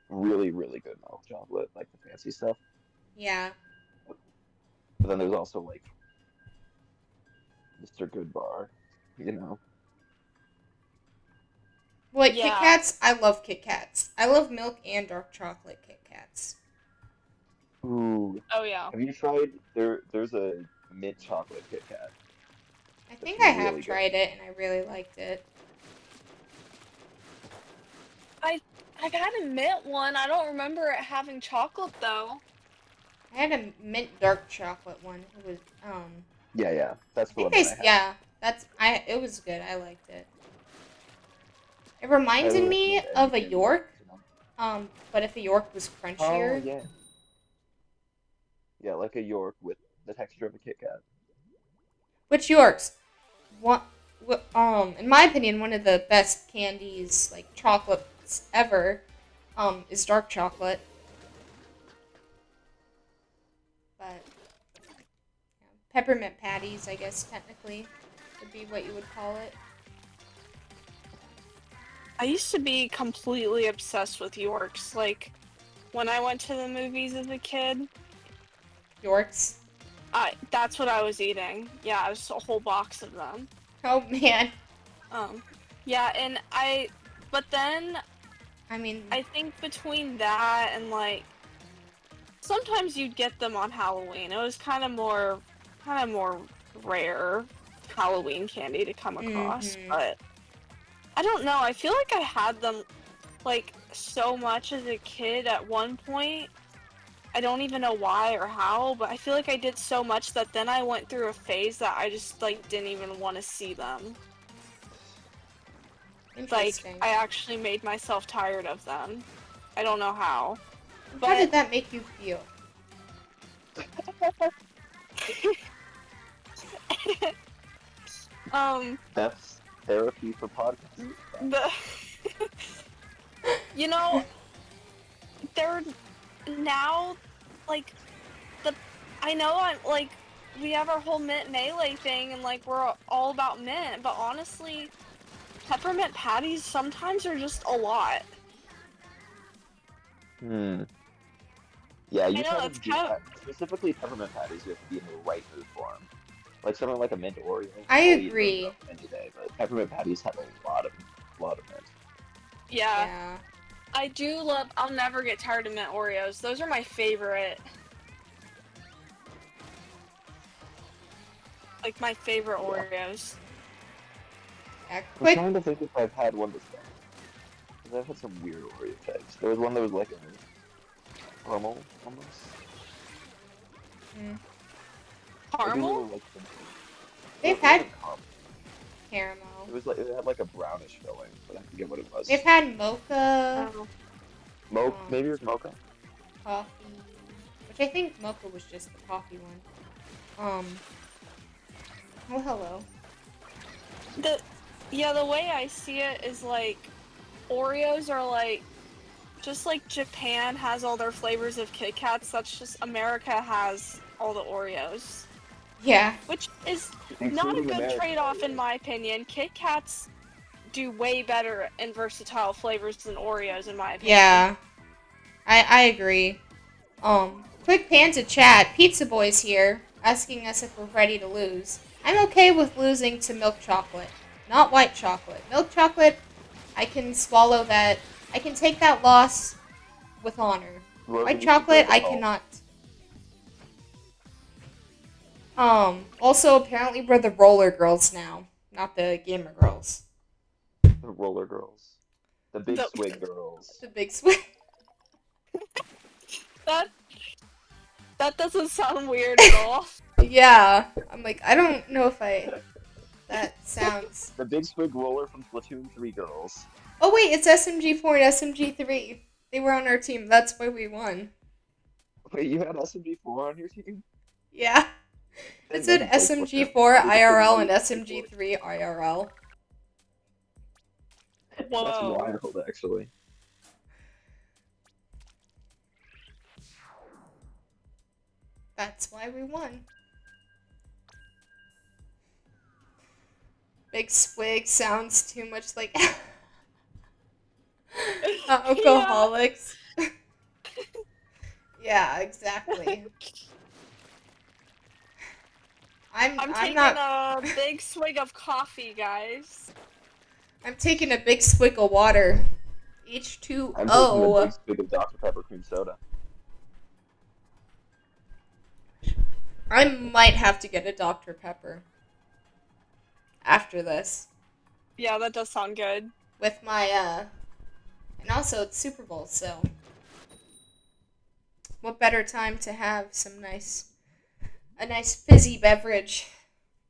really, really good milk chocolate, like the fancy stuff. Yeah. But then there's also like Mr. Goodbar, you know. Like Kit Yeah. Kats, I love Kit Kats. I love milk and dark chocolate Kit Kats. Ooh, Oh yeah. have you tried there's a mint chocolate Kit Kat I that's think I have really good. tried it, and I really liked it. I've had a mint one. I don't remember it having chocolate though. I had a mint dark chocolate one. It was Yeah, yeah, I that's the think one that I had. yeah, it was good. I liked it. It Highly reminded me recommend any of a candy York, bars, you know. but if a York was Oh crunchier. yeah, yeah, like a York with the texture of a Kit Kat. Which Yorks? One, in my opinion, one of the best candies, like chocolates ever, is dark chocolate. But yeah, peppermint patties, I guess technically, would be what you would call it. I used to be completely obsessed with Yorks. Like when I went to the movies as a kid, Yorks. that's what I was eating. Yeah, it was a whole box of them. Oh man. Um, yeah, but then I mean, I think between that and like, sometimes you'd get them on Halloween. It was kind of more rare Halloween candy to come across, mm-hmm. but I don't know. I feel like I had them like so much as a kid at one point. I don't even know why or how, but I feel like I did so much that then I went through a phase that I just like didn't even want to see them. Like Interesting. I actually made myself tired of them. I don't know how. How But did that make you feel? um That's therapy for podcasting. the you know, they're now like the I know I'm like we have our whole mint melee thing and like we're all about mint, but honestly, peppermint patties sometimes are just a lot. Hmm. Yeah, I you know kind that's of do kind of specifically peppermint patties. You have to be in the right mood for them. Like something like a mint Oreo, I I'll eat those agree. up any day. But peppermint patties have a lot of mint. yeah. Yeah. I do love. I'll never get tired of mint Oreos. Those are my favorite. Like my favorite Yeah, Oreos. Yeah. I'm Quick. trying to think if I've had one that's bad. Because I've had some weird Oreo types. There was one that was like a caramel almost. Mm. Maybe a Caramel? little like They've it had wasn't caramel. caramel. It was like it had like a brownish filling, but I forget what it They've was. had mocha, Oh. Mocha, um, maybe it was mocha. coffee, which I think mocha was just the coffee one. Oh hello. The yeah, the way I see it is like Oreos are like just like Japan has all their flavors of Kit Kats. That's just America has all the Oreos, Yeah. which is not a Including good American trade-off in Oreos. my opinion. Kit Kats do way better in versatile flavors than Oreos, in my opinion. Yeah. I agree. Quick pan to chat. Pizza Boy's here, asking us if we're ready to lose. I'm okay with losing to milk chocolate, not white chocolate. Milk chocolate, I can swallow that. I can take that loss with honor. White Logan, you should chocolate, go to I home. cannot. Also, apparently we're the roller girls now, not the gamer girls. The roller girls. The big The, swig girls. The big swing. that that doesn't sound weird at all. Yeah, I'm like, I don't know if that sounds. The big swig roller from Splatoon 3 girls. Oh wait, it's SMG4 and SMG3. They were on our team. That's why we won. Wait, you had SMG4 on your team? Yeah. It And said then, like, what the- SMG4 who the IRL and freaking keyboard? SMG3 IRL. That's Whoa. wild, actually. That's why we won. Big swig sounds too much like Yeah. alcoholics. Yeah, exactly. I'm I'm taking not. a big swig of coffee, guys. I'm taking a big swig of water. I'm taking a big H2O. swig of Dr. Pepper cream soda. I might have to get a Dr. Pepper after this Yeah, that does sound good. with my and also it's Super Bowl, so what better time to have a nice fizzy beverage.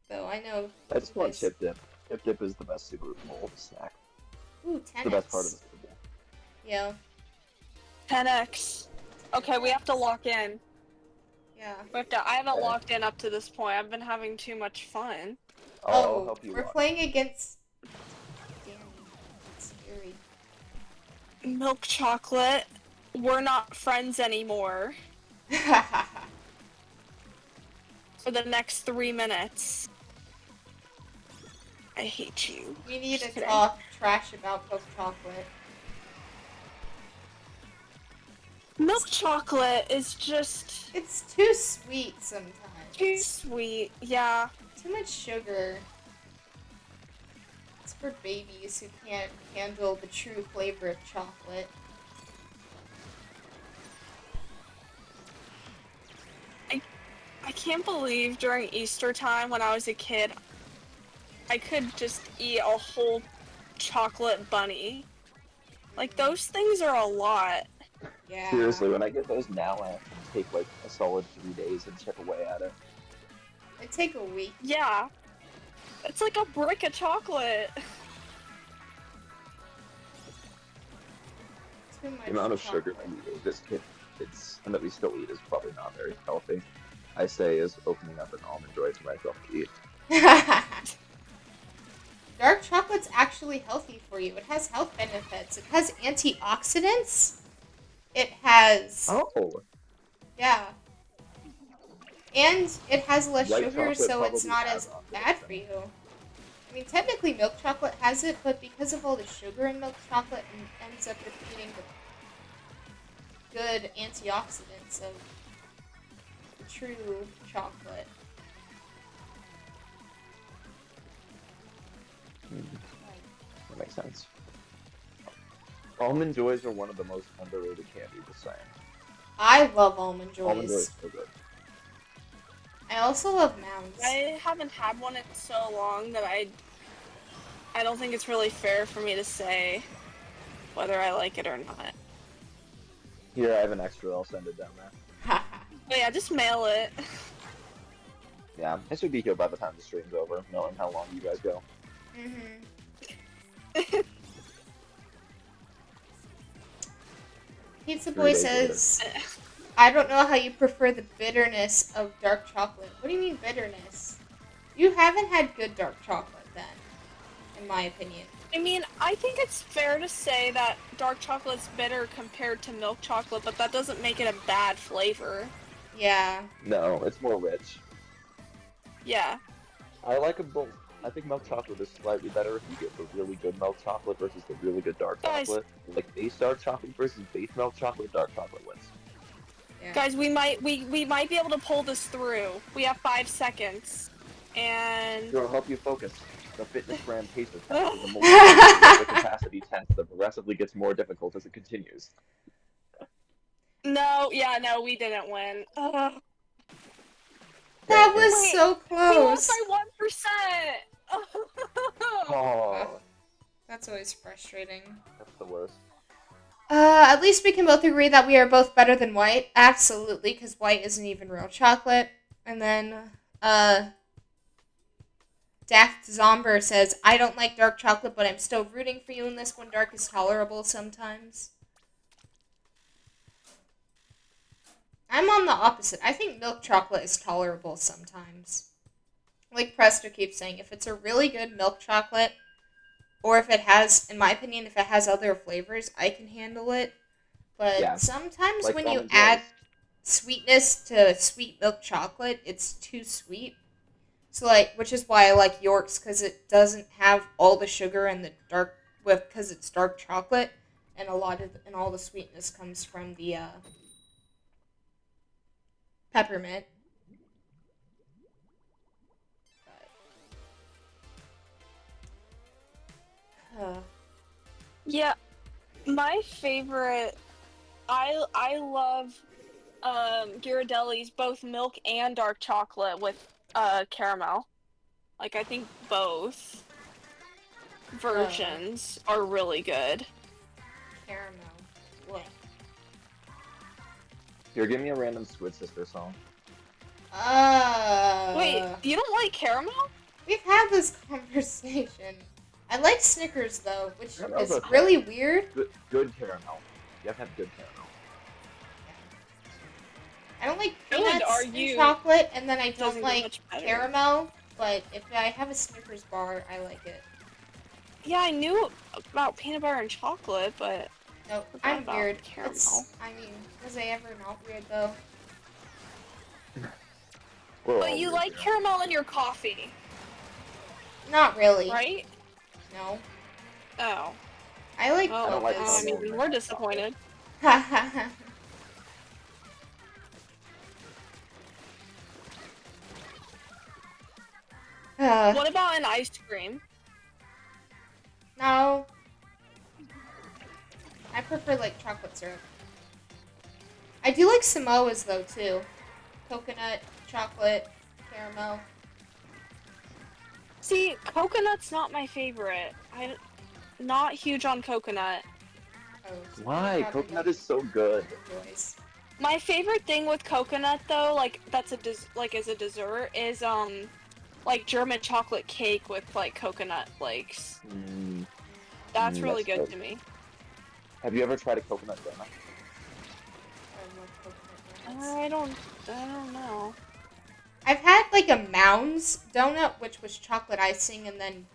Though I know I just you want guys. chip dip. Chip dip is the best Super Bowl snack. Ooh, It's the best part of 10x. the Super Bowl. Yeah. 10x. Okay, we have to lock in. Yeah. I haven't Okay. locked in up to this point. I've been having too much fun. I'll help you We're lock. playing against. Damn, that's scary. Milk chocolate. We're not friends anymore for the next 3 minutes. I hate you. We need Just to kidding. talk trash about milk chocolate. Milk chocolate is just It's too sweet sometimes. too sweet. Yeah. Too much sugar. It's for babies who can't handle the true flavor of chocolate. I can't believe during Easter time when I was a kid, I could just eat a whole chocolate bunny. Like, those things are a lot. Yeah. Seriously, when I get those now, I have to take like a solid 3 days and chip away at it. It take a week. Yeah. It's like a brick of chocolate. Too much The amount of chocolate. sugar that we ate as kids, and that we still eat, is probably not very healthy. I say is opening up an almond joy for myself to eat. Dark chocolate's actually healthy for you. It has health benefits. It has antioxidants. It has Oh, yeah. And it has less white sugar, chocolate so it's probably not has as oxidants bad for in it. you. I mean, technically milk chocolate has it, but because of all the sugar in milk chocolate, it ends up defeating the good antioxidants of the true chocolate. That makes sense. Almond joys are one of the most underrated candy. Just saying. I love almond Almond joy joys. is so good. I also love mounds. I haven't had one in so long that I don't think it's really fair for me to say whether I like it or not. Here, I have an extra. I'll send it down there. But yeah, just mail it. Yeah, I should be here by the time the stream's over, knowing how long you guys go. Pizza 3 Boy days later. says, I don't know how you prefer the bitterness of dark chocolate. What do you mean bitterness? You haven't had good dark chocolate then, in my opinion. I mean, I think it's fair to say that dark chocolate's bitter compared to milk chocolate, but that doesn't make it a bad flavor. Yeah. No, it's more rich. Yeah. I like them both. I think milk chocolate is slightly better if you get the really good milk chocolate versus the really good dark Guys. chocolate. Like base dark chocolate versus base milk chocolate, dark chocolate wins. Yeah. Guys, we might be able to pull this through. We have 5 seconds. And It'll help you focus. The fitness brand pacer test is a multi capacity test that progressively gets more difficult as it continues. no, we didn't win. Ugh. That was Wait, so We close. lost by 1%. Oh, That's always frustrating. that's the worst. At least we can both agree that we are both better than white. Absolutely, because white isn't even real chocolate. And then, Daft Zomber says, I don't like dark chocolate, but I'm still rooting for you in this one. Dark is tolerable sometimes. I'm on the opposite. I think milk chocolate is tolerable sometimes. Like Prester keeps saying, if it's a really good milk chocolate, or if it has, in my opinion, if it has other flavors, I can handle it. But Yeah, sometimes like when you almond add joys. sweetness to sweet milk chocolate, it's too sweet. So like, which is why I like York's because it doesn't have all the sugar and the dark with because it's dark chocolate, and all the sweetness comes from the peppermint. But, Yeah, my favorite. I love Ghirardelli's both milk and dark chocolate with caramel. Like I think both uh, versions are really good. caramel. What? Here, give me a random Squid Sister song. Wait, Uh, you don't like caramel? we've had this conversation. I like Snickers though, which Caramel's is okay. really weird. Good caramel. You have to have good caramel. I don't like I would peanuts and argue chocolate, and then I it don't doesn't get like much better. caramel. But if I have a Snickers bar, I like it. Yeah, I knew about peanut butter and chocolate, but No, forgot I'm about weird. caramel. I mean, was I ever not weird though? We're But all you weird like here. caramel in your coffee, Not really. right? No, Oh. I like I Oh, don't like I mochas. caramel mean, in my we're hot chocolate. disappointed. uh, What about an ice cream? no, I prefer like chocolate syrup. I do like Samoas though too. Coconut, chocolate, caramel. See, coconut's not my favorite. I'm not huge on coconut. Oh, so you Why? probably Coconut don't is so good. choice. My favorite thing with coconut though, like that's like as a dessert, is like German chocolate cake with like coconut flakes. Mm, That's really that's good good. to me. Have you ever tried a coconut donut? I love coconut donuts. I don't know. I've had like a Mounds donut, which was chocolate icing and then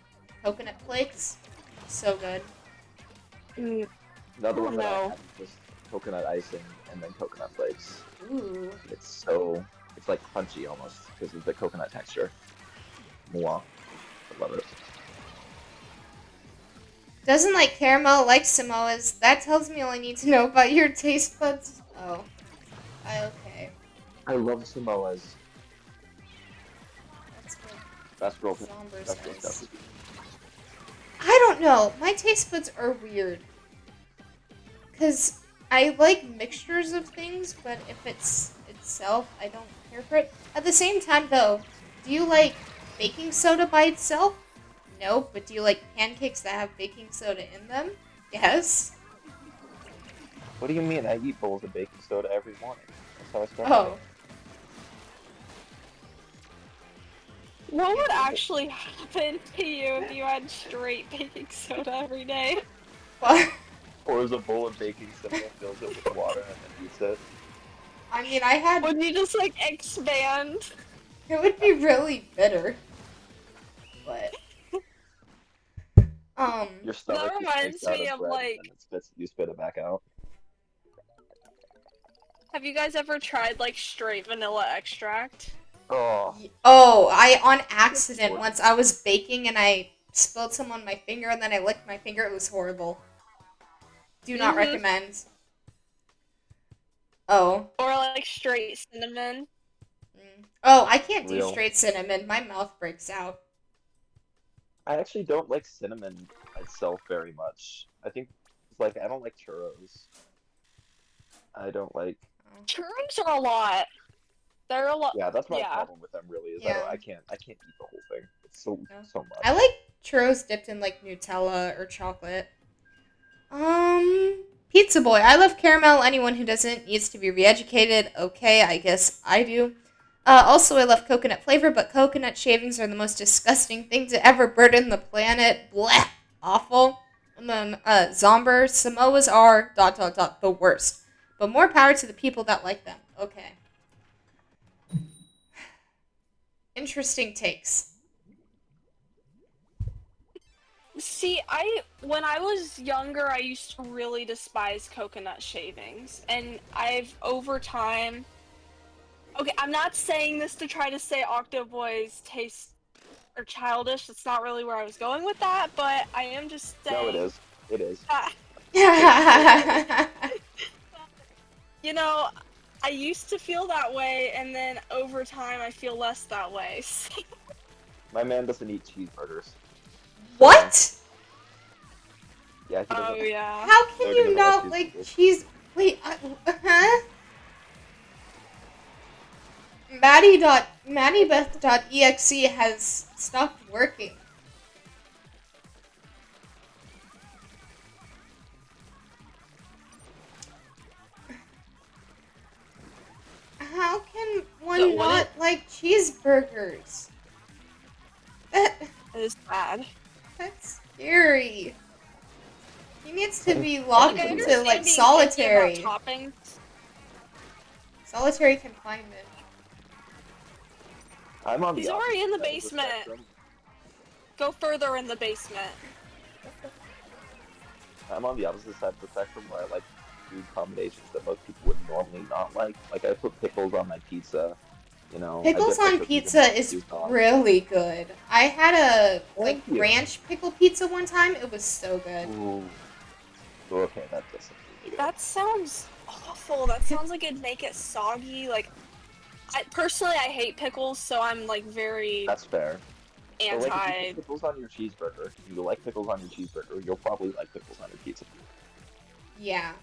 coconut flakes. So good. Mm, I Another one don't that I know. had was just coconut icing and then coconut flakes. Ooh. It's like crunchy almost because of the coconut texture. Mwah. I love it. Doesn't like caramel, like Samoas. That tells me all I need to know about your taste buds. Oh. Okay. I love Samoas. That's what Best girl, Zomber best girl scout says. cookie. I don't know. My taste buds are weird. Because I like mixtures of things, but if it's itself, I don't care for it. At the same time, though, do you like baking soda by itself? No, but do you like pancakes that have baking soda in them? Yes. What do you mean? I eat bowls of baking soda every morning. That's how I start my Oh. day. What Yeah, would actually happen to you if you had straight baking soda every day? well, Pours a bowl of baking soda, fills it with water, and then eats it. I mean, I had. Would you just like expand? It would be really bitter. But, Your That stomach just makes reminds out me of of bread and like, then you spit it back out. have you guys ever tried like straight vanilla extract? Oh, oh, I on it's accident gorgeous. once I was baking and I spilled some on my finger and then I licked my finger. It was horrible. Do not Mm-hmm. recommend. Oh. Or like straight cinnamon. Oh, I can't do Real. straight cinnamon. My mouth breaks out. I actually don't like cinnamon itself very much. I think it's like I don't like churros. I don't like. Oh. Churros are a lot. They're a lot. Yeah, that's my Yeah. problem with them. Really, is Yeah. I can't eat the whole thing. It's so No. so much. I like churros dipped in like Nutella or chocolate. Pizza Boy. I love caramel. Anyone who doesn't needs to be re-educated. Okay, I guess I do. Also, I love coconut flavor, but coconut shavings are the most disgusting thing to ever burden the planet. Blech. Awful. And then, Zomber. Samoas are ... the worst. But more power to the people that like them. Okay. Interesting takes. See, when I was younger, I used to really despise coconut shavings, and I've over time. Okay, I'm not saying this to try to say Octoboys taste are childish. That's not really where I was going with that, but I am just No, it saying is. It is. that, Yeah. you know, I used to feel that way, and then over time, I feel less that way. My man doesn't eat cheeseburgers. So, What? yeah, he Oh doesn't. yeah. How can No, he you doesn't like not like cheeseburgers. cheese? Wait, huh? Maddybeth.exe has stopped working. How can So one what not it like cheeseburgers? That, is bad. that's scary. He needs to be Like, locked I into like understand being picky about solitary toppings. confinement. I'm on the He's already opposite in the side of the basement. spectrum. Go further in the basement. I'm on the opposite side of the spectrum where I like food combinations that most people would normally not like. Like I put pickles on my pizza. You know, I Pickles dip my on cookies in pizza is barbecue sauce. really good. I had a like Thank you. ranch pickle pizza one time. It was so good. Ooh. Okay, that does sound really good. That sounds awful. That sounds like it'd make it soggy. Like, I hate pickles, so I'm like very That's fair. But like, if you put anti. pickles on your cheeseburger, and you like pickles on your cheeseburger, you'll probably like pickles on your pizza. Yeah.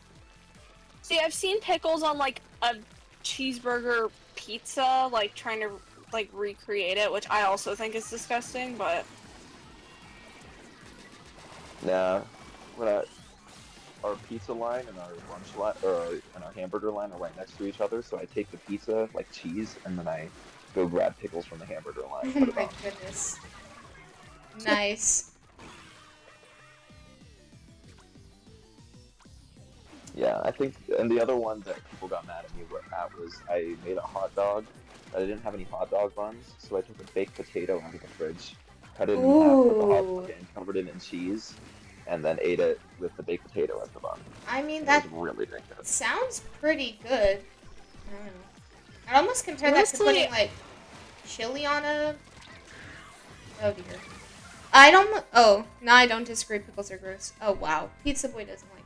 See, I've seen pickles on like a cheeseburger pizza, like trying to like recreate it, which I also think is disgusting. But Nah, when our pizza line and our lunch line and our hamburger line are right next to each other, so I take the pizza like cheese, and then I go grab pickles from the hamburger line and Oh put it my on. goodness. Nice. Yeah, I think, and the other one that people got mad at me at was I made a hot dog, but I didn't have any hot dog buns, so I took a baked potato out of the fridge, cut it in half, put the hot Ooh. dog in, covered it in cheese, and then ate it with the baked potato as the bun. I mean, And it was that really, really good. sounds pretty good. I don't know. I'd almost compare that to honestly, putting like chili on a. Oh dear. I don't. Oh, no, I don't disagree. Pickles are gross. Oh wow, Pizza Boy doesn't like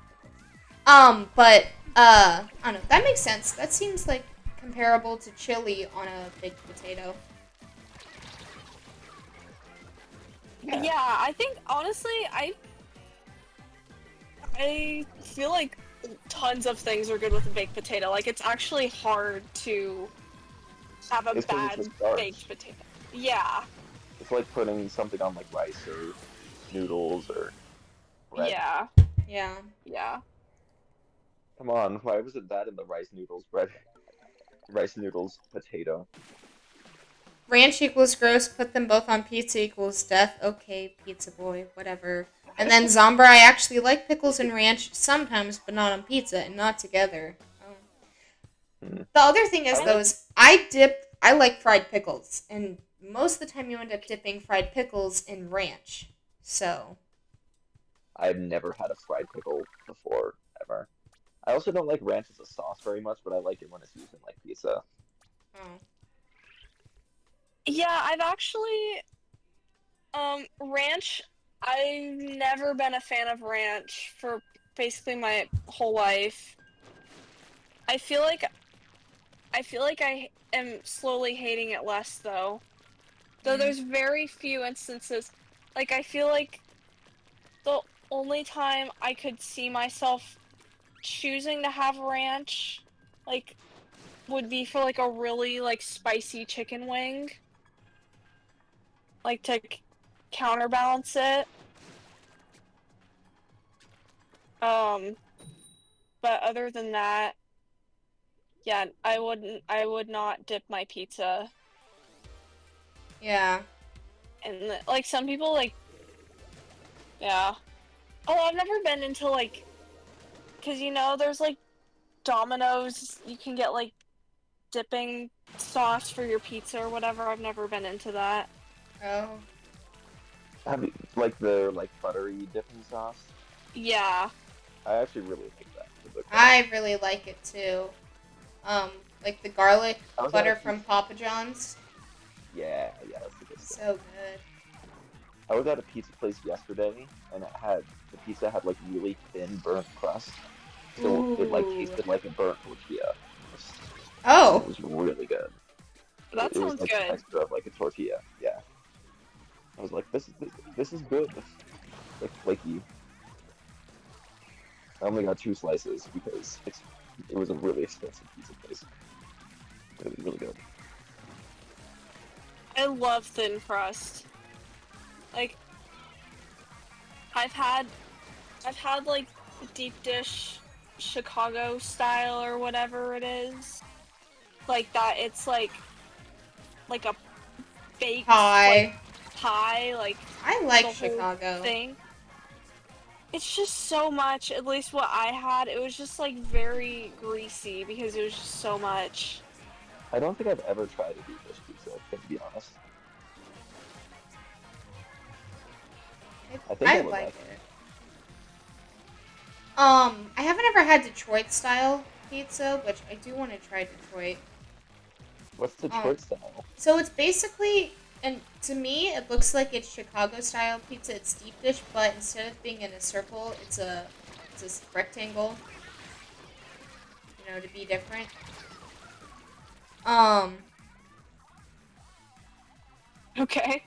pickles. But I don't know. That makes sense. That seems like comparable to chili on a baked potato. yeah, I think honestly, I feel like tons of things are good with a baked potato. Like, it's actually hard to have a It's because it's a bad baked starch. potato. Yeah, It's like putting something on like rice or noodles or bread. yeah, Yeah. yeah. Come on, why was it that in the rice noodles bread? Rice noodles potato. Ranch equals gross. Put them both on pizza equals death. Okay, Pizza Boy, whatever. And then Zombra, I actually like pickles and ranch sometimes, but not on pizza and not together. Oh. Hmm. The other thing is I though like. is I like fried pickles, and most of the time you end up dipping fried pickles in ranch. So I've never had a fried pickle before, ever. I also don't like ranch as a sauce very much, but I like it when it's used in like pizza. oh. Yeah, I've actually ranch. I've never been a fan of ranch for basically my whole life. I feel like I am slowly hating it less though. Though Mm. there's very few instances. Like, I feel like the only time I could see myself choosing to have ranch, like, would be for like a really like spicy chicken wing, like to counterbalance it. Um, but other than that, yeah, I would not dip my pizza. Yeah. And like some people like, yeah. Oh, I've never been into like, cause there's like Domino's, you can get like dipping sauce for your pizza or whatever. I've never been into that. Oh. Have you, like the like buttery dipping sauce? Yeah. I actually really like that for the crust. I really like it too. Like the garlic I was at a butter from pizza. Papa John's. Yeah, that's the good stuff. So good. I was at a pizza place yesterday, and the pizza had like really thin burnt crust, so it like Ooh. tasted like a burnt tortilla. And it Oh. was really good. That It was sounds like the good. texture of like a tortilla. Yeah, I was like, this is good. Like flaky. I only got 2 slices because it was a really expensive pizza place. But it was really good. I love thin crust. Like I've had like deep dish Chicago style or whatever it is. Like that it's like a baked like Pie. pie, like I the like whole Chicago. thing. It's just so much, at least what I had, it was just like very greasy because it was just so much. I don't think I've ever tried a deep dish pizza, to be honest. I think I I would like like it. I haven't ever had Detroit style pizza, which I do want to try Detroit. it. What's Um, Detroit style? so it's basically, and to me, it looks like it's Chicago style pizza. It's deep dish, but instead of being in a circle, it's a rectangle. You know, to be different. Um, Okay.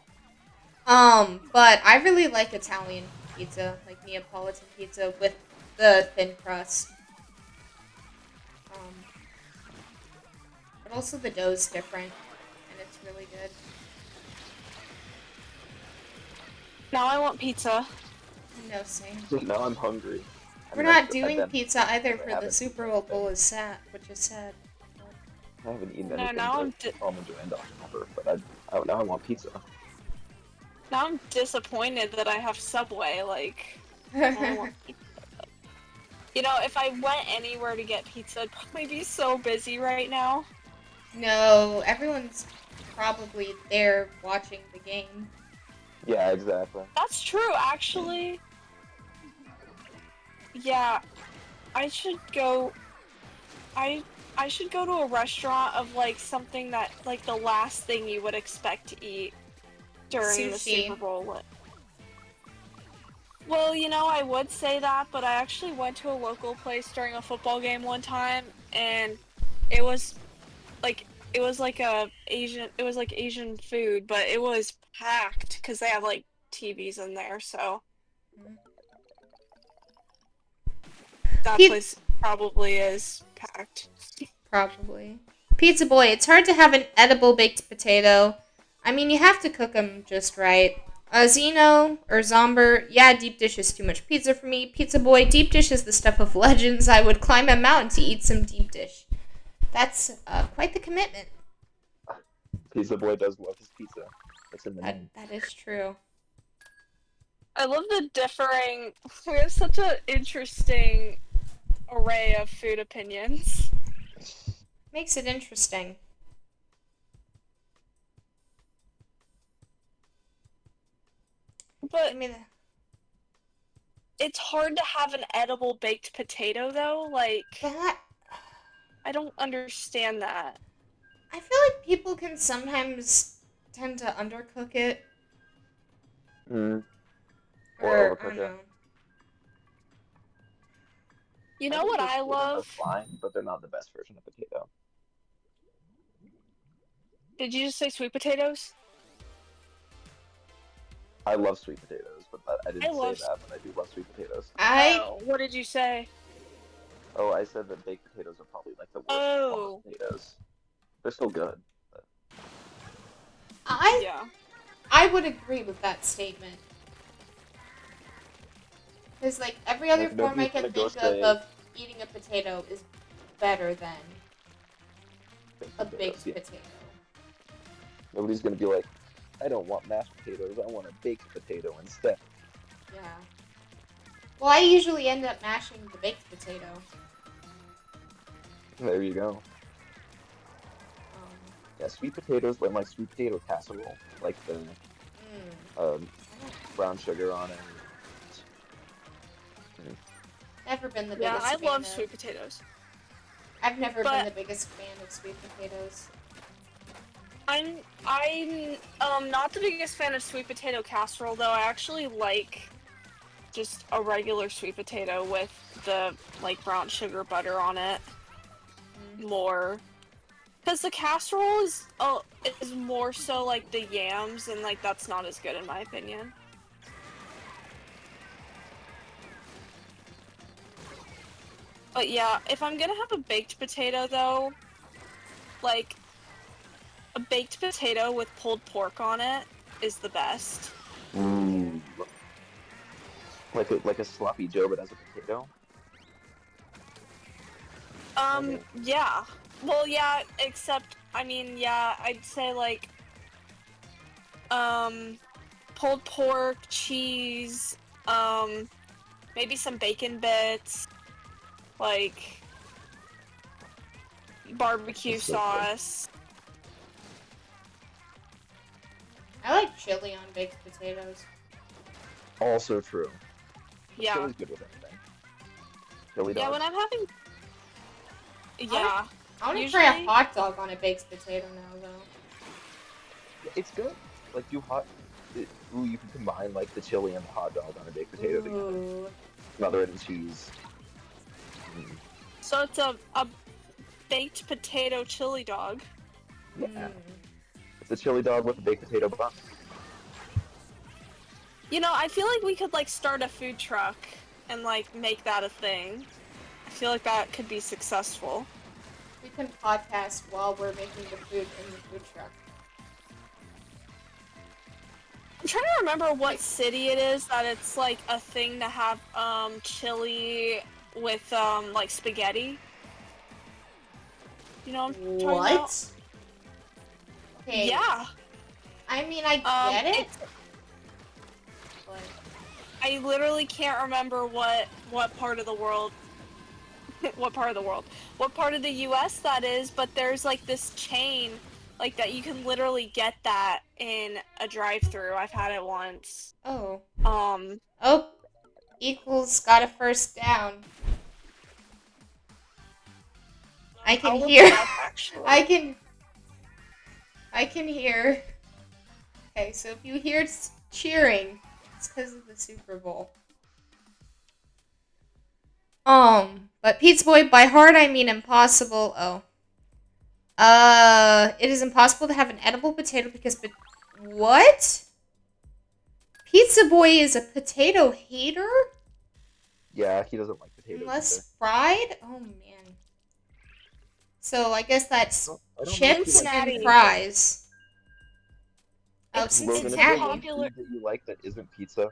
but I really like Italian pizza, like Neapolitan pizza with the thin crust. Um, but also the dough's different, and it's really good. Now I want pizza. No, same. Now I'm hungry. I We're mean, not I've doing been pizza hungry, either but I for the haven't eaten Super anything. Bowl, is sad, which is sad. I haven't eaten No, anything now but almond joy and Dr. Pepper, but now I want pizza. I'm disappointed that I have Subway. Like, I want pizza. You know, if I went anywhere to get pizza, I'd probably be so busy right now. No, everyone's probably there watching the game. Yeah, exactly. That's true, actually. Yeah, I should go. I should go to a restaurant of like something that like the last thing you would expect to eat during the Super Sushi. Bowl. Well, you know, I would say that, but I actually went to a local place during a football game one time, and it was like it was like Asian food, but it was packed because they have like TVs in there, so that Pe- place probably is packed. Probably. Pizza Boy, it's hard to have an edible baked potato. I mean, you have to cook them just right. Zeno or Zomber, yeah, deep dish is too much pizza for me. Pizza Boy, deep dish is the stuff of legends. I would climb a mountain to eat some deep dish. That's quite the commitment. Pizza Boy does love his pizza. It's in the name. That is true. I love the differing. We have such an interesting array of food opinions. Makes it interesting. But Give me the. it's hard to have an edible baked potato, though. Like, That. I don't understand that. I feel like people can sometimes tend to undercook it. Mm. Or Or, I overcook don't it. know. You I know think what those I potatoes are love? fine, but they're not the best version of potato. Did you just say sweet potatoes? I love sweet potatoes, but I I didn't say love. that, but I do love sweet potatoes. Oh, what did you say? Oh, I said that baked potatoes are probably like the worst form of Oh, potatoes. They're still good. But I yeah. I would agree with that statement. Because, like, every other like form I nobody's can gonna go think of say eating a potato is better than baked a potatoes. baked Yeah. potato. Nobody's gonna be like, I don't want mashed potatoes. I want a baked potato instead. Yeah. Well, I usually end up mashing the baked potato. There you go. Um, Yeah, sweet potatoes, like sweet potato casserole, like the um, I don't, brown sugar on it. Mm. never been the Yeah, I biggest fan love of. sweet potatoes. I've never been But the biggest fan of sweet potatoes. I'm not the biggest fan of sweet potato casserole though. I actually like just a regular sweet potato with the like brown sugar butter on it Mm. more. Because the casserole is more so like the yams, and like that's not as good in my opinion. But yeah, if I'm gonna have a baked potato though, like a baked potato with pulled pork on it is the best. Yeah. Ooh, like a sloppy Joe, but as a potato. Okay. Yeah. Well, yeah, except I mean, yeah, I'd say like um pulled pork, cheese, um maybe some bacon bits, like barbecue That's so good. sauce. I like chili on baked potatoes. Also true. But Yeah. chili's good with anything. Chili Yeah, dog. when I'm having I wanna, yeah, I wanna try a usually hot dog on a baked potato now, though. Yeah, it's good. Like do hot. Ooh, you can combine like the chili and the hot dog on a baked potato together. Ooh. Smother it in cheese. Mm, so it's a baked potato chili dog. yeah, Mm. it's a chili dog with a baked potato bun. You know, I feel like we could like start a food truck and like make that a thing. I feel like that could be successful. We can podcast while we're making the food in the food truck. I'm trying to remember what city it is that it's like a thing to have chili with like spaghetti. You know what I'm talking about? What? Okay. Yeah. I mean, I get it. It's But I literally can't remember what part of the world what part of the world, what part of the US that is, but there's like this chain like that you can literally get that in a drive-through. I've had it once. oh. Um Oh. Equals got a first down. I can I'll look hear. it up actually. I can hear. Okay, so if you hear cheering, it's because of the Super Bowl. But Pizza Boy, by hard I mean impossible. Oh. It is impossible to have an edible potato because what? Pizza Boy is a potato hater? Yeah, he doesn't like potatoes either. Unless fried? Oh man. So I guess that's I don't know if he chips likes and Cincinnati. fries. Oh, It's Logan, is there Cincinnati. one popular. food that you like that isn't pizza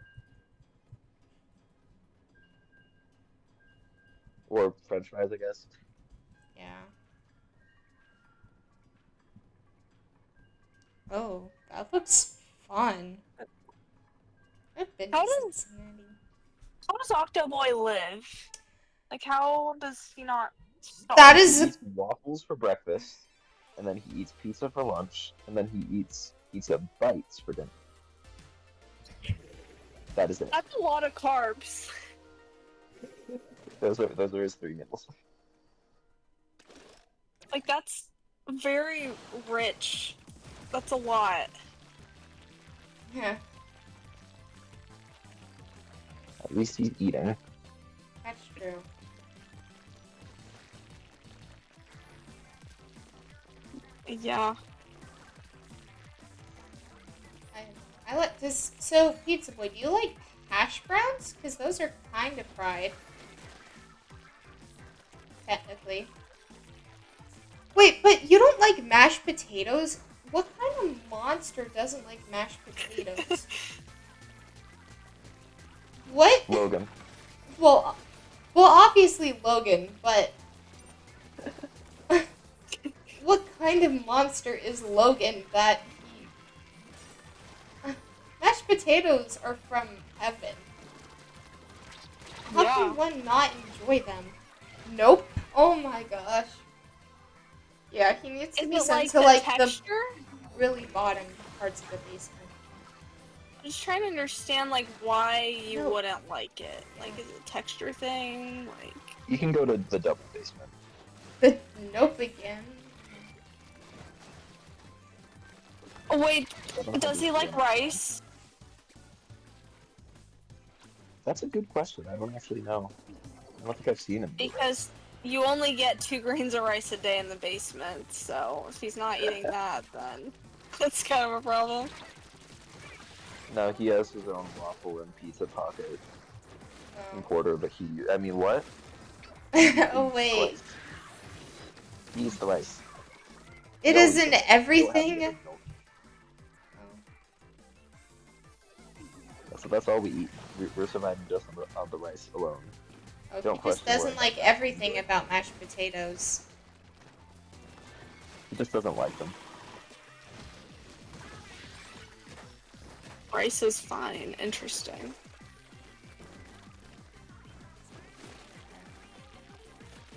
or French fries? I guess. Yeah. Oh, that looks fun. I've been How to does Cincinnati. how does Octoboy live? Like how does he not That starve? He is eats waffles for breakfast, and then he eats pizza for lunch, and then he eats pizza bites for dinner. That is it. That's a lot of carbs. Those are his three meals. Like that's very rich. That's a lot. yeah. At least he's eating. That's true. Yeah. I like this. So Pizza Boy, do you like hash browns? Because those are kind of fried. Technically. Wait, but you don't like mashed potatoes? What kind of monster doesn't like mashed potatoes? What? Logan. Well, obviously Logan, but what kind of monster is Logan that he... Mashed potatoes are from heaven. How Yeah. can one not enjoy them? Nope. Oh my gosh. Yeah, he needs to Is be it sent like to the like the texture? really bottom parts of the basement. I'm just trying to understand like why you No. wouldn't like it. Like, is it a texture thing? Like, You can go to the double basement. The nope again. oh wait, I don't know how does to he like explain. rice? That's a good question. I don't actually know. I don't think I've seen him do Because you only get 2 grains of rice a day in the basement, so if he's not eating that, then that's kind of a problem. No, he has his own waffle and pizza pocket Oh. and quarter, but I mean, what? Oh Eats the wait. rice. He eats the rice. It No, he isn't doesn't. He'll have the everything. original. That's all we eat. We're surviving just on the rice alone. Oh, he Don't just question doesn't what like everything about mashed potatoes. He just doesn't like them. Rice is fine. Interesting.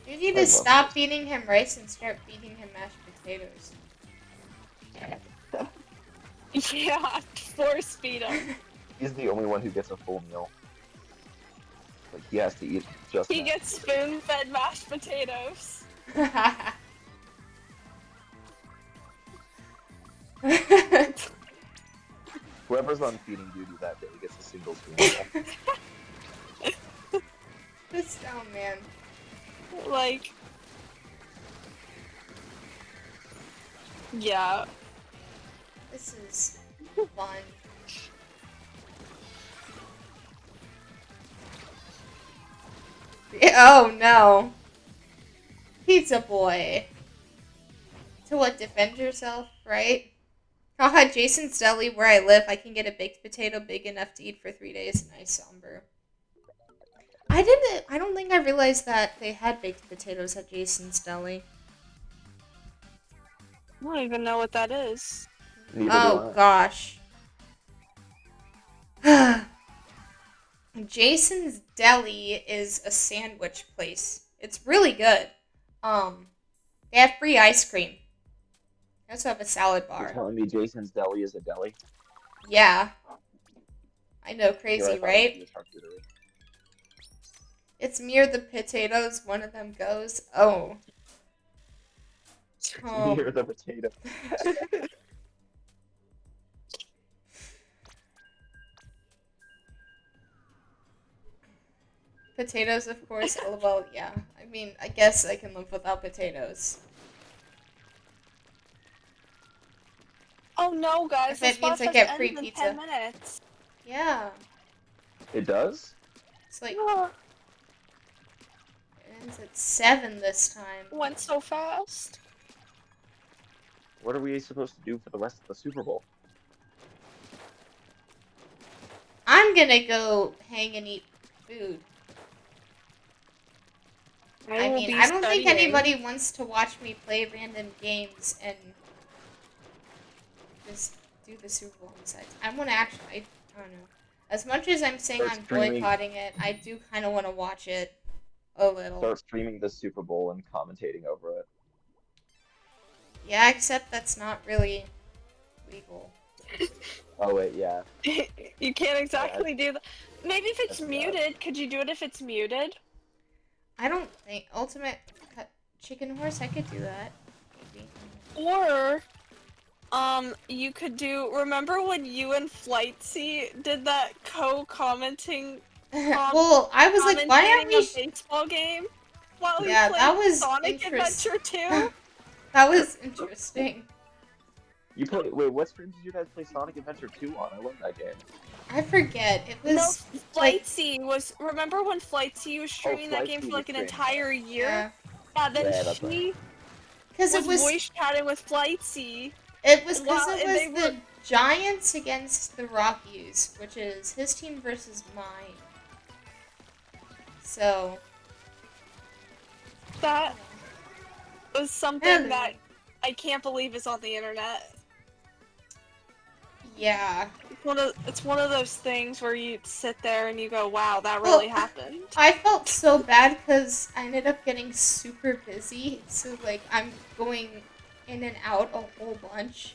You need I to love stop rice. feeding him rice and start feeding him mashed potatoes. Yeah, force feed him. He's the only one who gets a full meal. Like he has to eat just He mashed gets potatoes. spoon-fed mashed potatoes. Whoever's on feeding duty that day gets a single spoonful. This, oh man. Like, yeah. This is fun. Oh no. Pizza boy. To what, defend yourself, right? Haha, Jason's Deli, where I live, I can get a baked potato big enough to eat for 3 days. Nice, somber. I don't think I realized that they had baked potatoes at Jason's Deli. I don't even know what that is. Neither do Oh I. gosh. Jason's Deli is a sandwich place. It's really good. They have free ice cream. They also have a salad You're bar. telling me Jason's Deli is a deli? Yeah. I know, Here I crazy, thought it would be right? a charcuterie. It's near the potatoes, one of them goes. Oh. Near the potato. Potatoes, of course. Well, yeah. I mean, I guess I can live without potatoes. Oh no, guys, If this it means I Splatfest get free ends in pizza. 10 minutes. Yeah. It does? It's like, Oh, it ends at 7 this time. went so fast. What are we supposed to do for the rest of the Super Bowl? I'm gonna go hang and eat food. I will mean, be I don't think studying. anybody wants to watch me play random games and just do the Super Bowl besides. I want to actually, I don't know. As much as I'm saying Start I'm streaming. boycotting it, I do kind of want to watch it a little. Start streaming the Super Bowl and commentating over it. Yeah, except that's not really legal. Oh wait, yeah. You can't exactly do that. Maybe if it's That's muted, could you do it if it's muted? I don't think Ultimate Chicken Horse. I could do that. Maybe. Or, you could do. Remember when you and Flightsy did that co-commenting? Well, I was like, why aren't Commentating we? a baseball game while we Yeah, played that was Sonic Adventure 2. That was interesting. You play. Wait, what stream did you guys play Sonic Adventure 2 on? I love that game. I forget. It No, was like, Flightsy was. Remember when Flightsy was streaming that game Flightsy for was like an streaming entire it. year? yeah, Yeah, then Yeah, that's right. she because was it was voice chatting with Flightsy. it was because Wow, it and was they the were- Giants against the Rockies, which is his team versus mine. So That was something that I can't believe is on the internet. yeah, it's one of those things where you sit there and you go, "Wow, that Well, really happened." I felt so bad because I ended up getting super busy. So, like, I'm going in and out a whole bunch.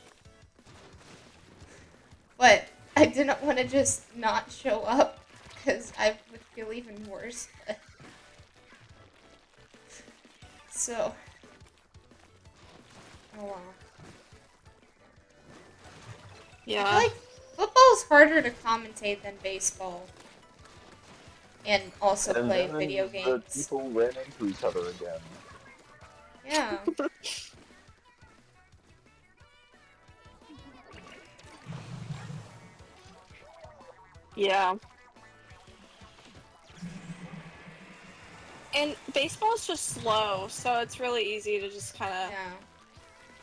But I didn't want to just not show up because I would feel even worse. So, oh wow. I feel Yeah. like football's harder to commentate than baseball. And also And play then video the games. people ran into each other again. Yeah. Yeah. And baseball's just slow, so it's really easy to just kind of Yeah. sit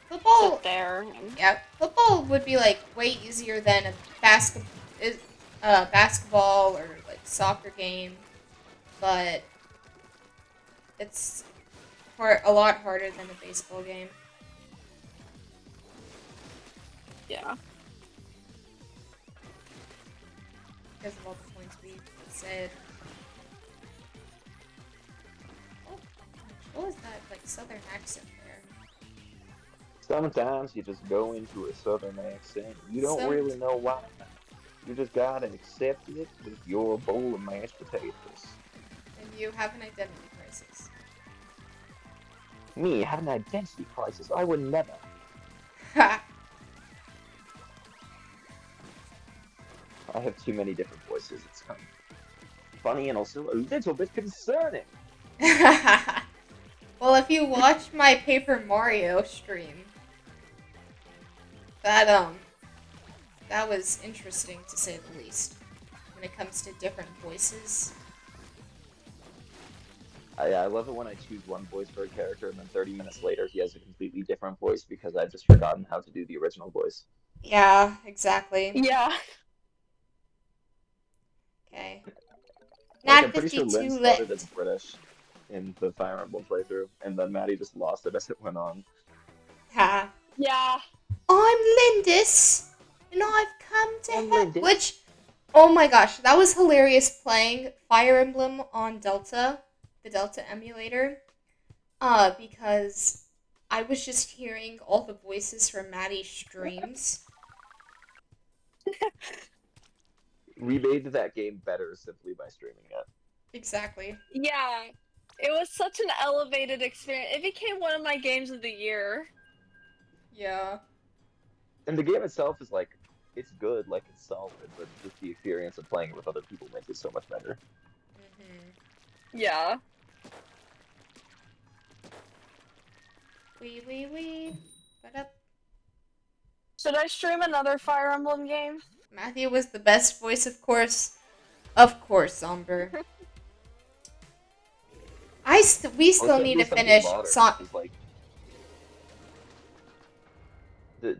Football, there. And... yeah, football would be like way easier than a basketball or like soccer game, but it's a lot harder than a baseball game. Yeah. Because of all the points we said. Oh, what was that like southern accent there? Sometimes you just go into a southern accent. You don't Some really know why. You just gotta accept it with your bowl of mashed potatoes. and you have an identity crisis. Me have an identity crisis. I would never. Ha! I have too many different voices. It's kind of funny and also a little bit concerning. Well, if you watch my Paper Mario stream, that that was interesting to say the least. When it comes to different voices. I love it when I choose one voice for a character and then 30 minutes later he has a completely different voice because I've just forgotten how to do the original voice. Yeah, exactly. Yeah. Okay. Like, Nat I'm pretty sure Lynn 52 started as lit. British in the Fire Emblem playthrough, and then Maddie just lost it as it went on. Ha. Yeah. I'm Lindis, and I've come to I'm help. Lindis. Which, oh my gosh, that was hilarious playing Fire Emblem on Delta, the Delta emulator. Because I was just hearing all the voices from Maddie's streams. We made that game better simply by streaming it. Exactly. Yeah. It was such an elevated experience. It became one of my games of the year. Yeah. And the game itself is like, it's good, like it's solid, but just the experience of playing it with other people makes it so much better. Yeah. Wee. Ba-da. Should I stream another Fire Emblem game? Matthew was the best voice, of course. Of course, Somber. We still Let's need do to something finish modern, because like,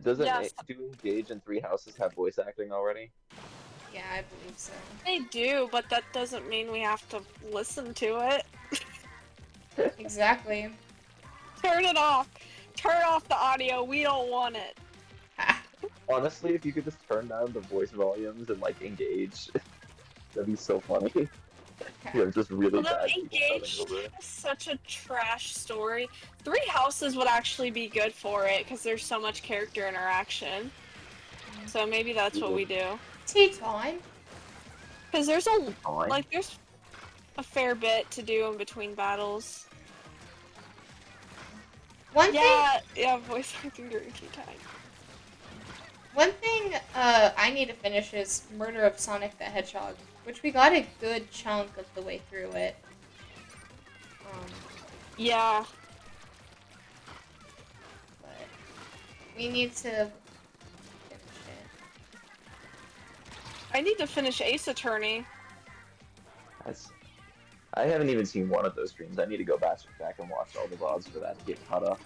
doesn't Yes, do Engage in Three Houses have voice acting already? Yeah, I believe so. they do, but that doesn't mean we have to listen to it. Exactly. Turn it off. Turn off the audio. We don't want it. Ha. Honestly, if you could just turn down the voice volumes and like engage, that'd be so funny. You know, just really Although bad people shouting Engaged over it. is such a trash story, Three Houses would actually be good for it because there's so much character interaction. So maybe that's what we do. Tea time. Because there's Fine. there's a fair bit to do in between battles. One Voice acting during tea time. thing I need to finish is Murder of Sonic the Hedgehog, which we got a good chunk of the way through it. Yeah. But we need to finish it. I need to finish Ace Attorney. I haven't even seen one of those streams. I need to go back and watch all the VODs for that to get caught up.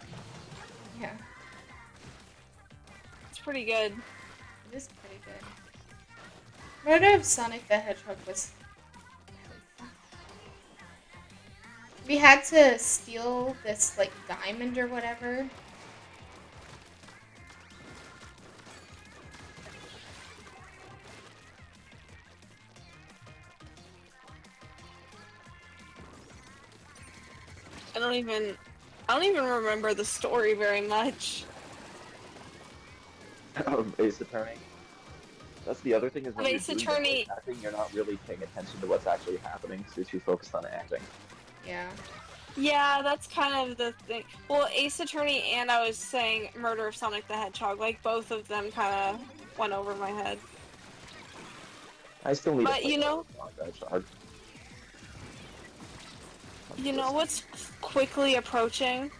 Yeah, It's pretty good. it is pretty good. Murder of Sonic the Hedgehog was really fun. We had to steal this, like, diamond or whatever. I don't even remember the story very much. Ace Attorney. That's the other thing is Of when you're Ace doing the voice Attorney. acting, you're not really paying attention to what's actually happening because you're too focused on acting. Yeah. Yeah, that's kind of the thing. Well, Ace Attorney and I was saying Murder of Sonic the Hedgehog, like both of them kind of went over my head. I still need to But play you Murder know, of Sonic the Hedgehog. you know what's quickly approaching?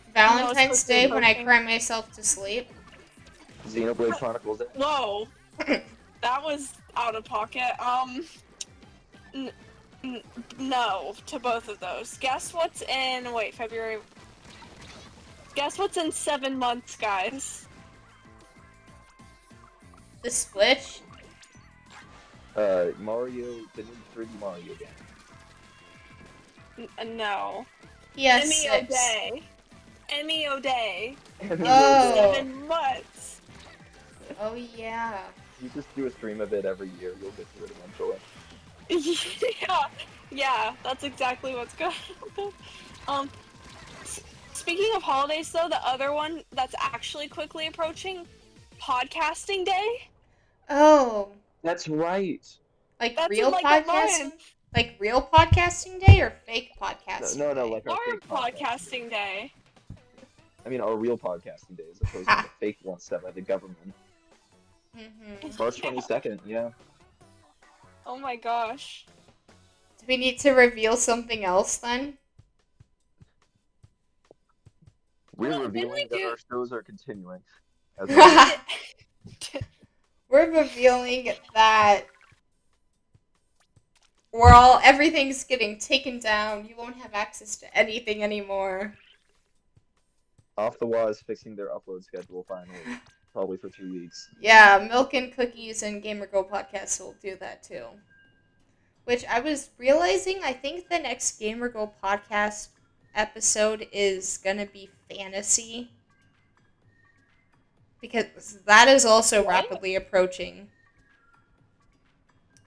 You know what's Valentine's quickly Day when I approaching? cry myself to sleep. Xenoblade Chronicles X. Whoa, that was out of pocket. N- no to both of those. Guess what's in? Wait, February. Guess what's in 7 months, guys? The Switch. Mario, the new 3D Mario game. No. Emmy PS6. O'Day. Emmy O'Day. Oh. 7 months. Oh yeah. You just do a stream of it every year, you'll get to it eventually. Yeah, that's exactly what's going on. Speaking of holidays, though, the other one that's actually quickly approaching, Podcasting Day. Oh. That's right. Like That's in real like a podcasting? month. Like real podcasting day or fake podcasting No, day? like our Or fake Podcasting Day. I mean, our real podcasting day as opposed to the fake ones set by the government. March 22nd, yeah. Oh my gosh. Do we need to reveal something else then? We're Well, didn't revealing we that do- our shows are continuing. As We're revealing that everything's getting taken down. You won't have access to anything anymore. Off the Wall is fixing their upload schedule finally, probably for 2 weeks. Yeah, Milk and Cookies and Gamer Girl Podcast will do that too. Which I was realizing, I think the next Gamer Girl Podcast episode is gonna be fantasy. Because that is also What? rapidly approaching.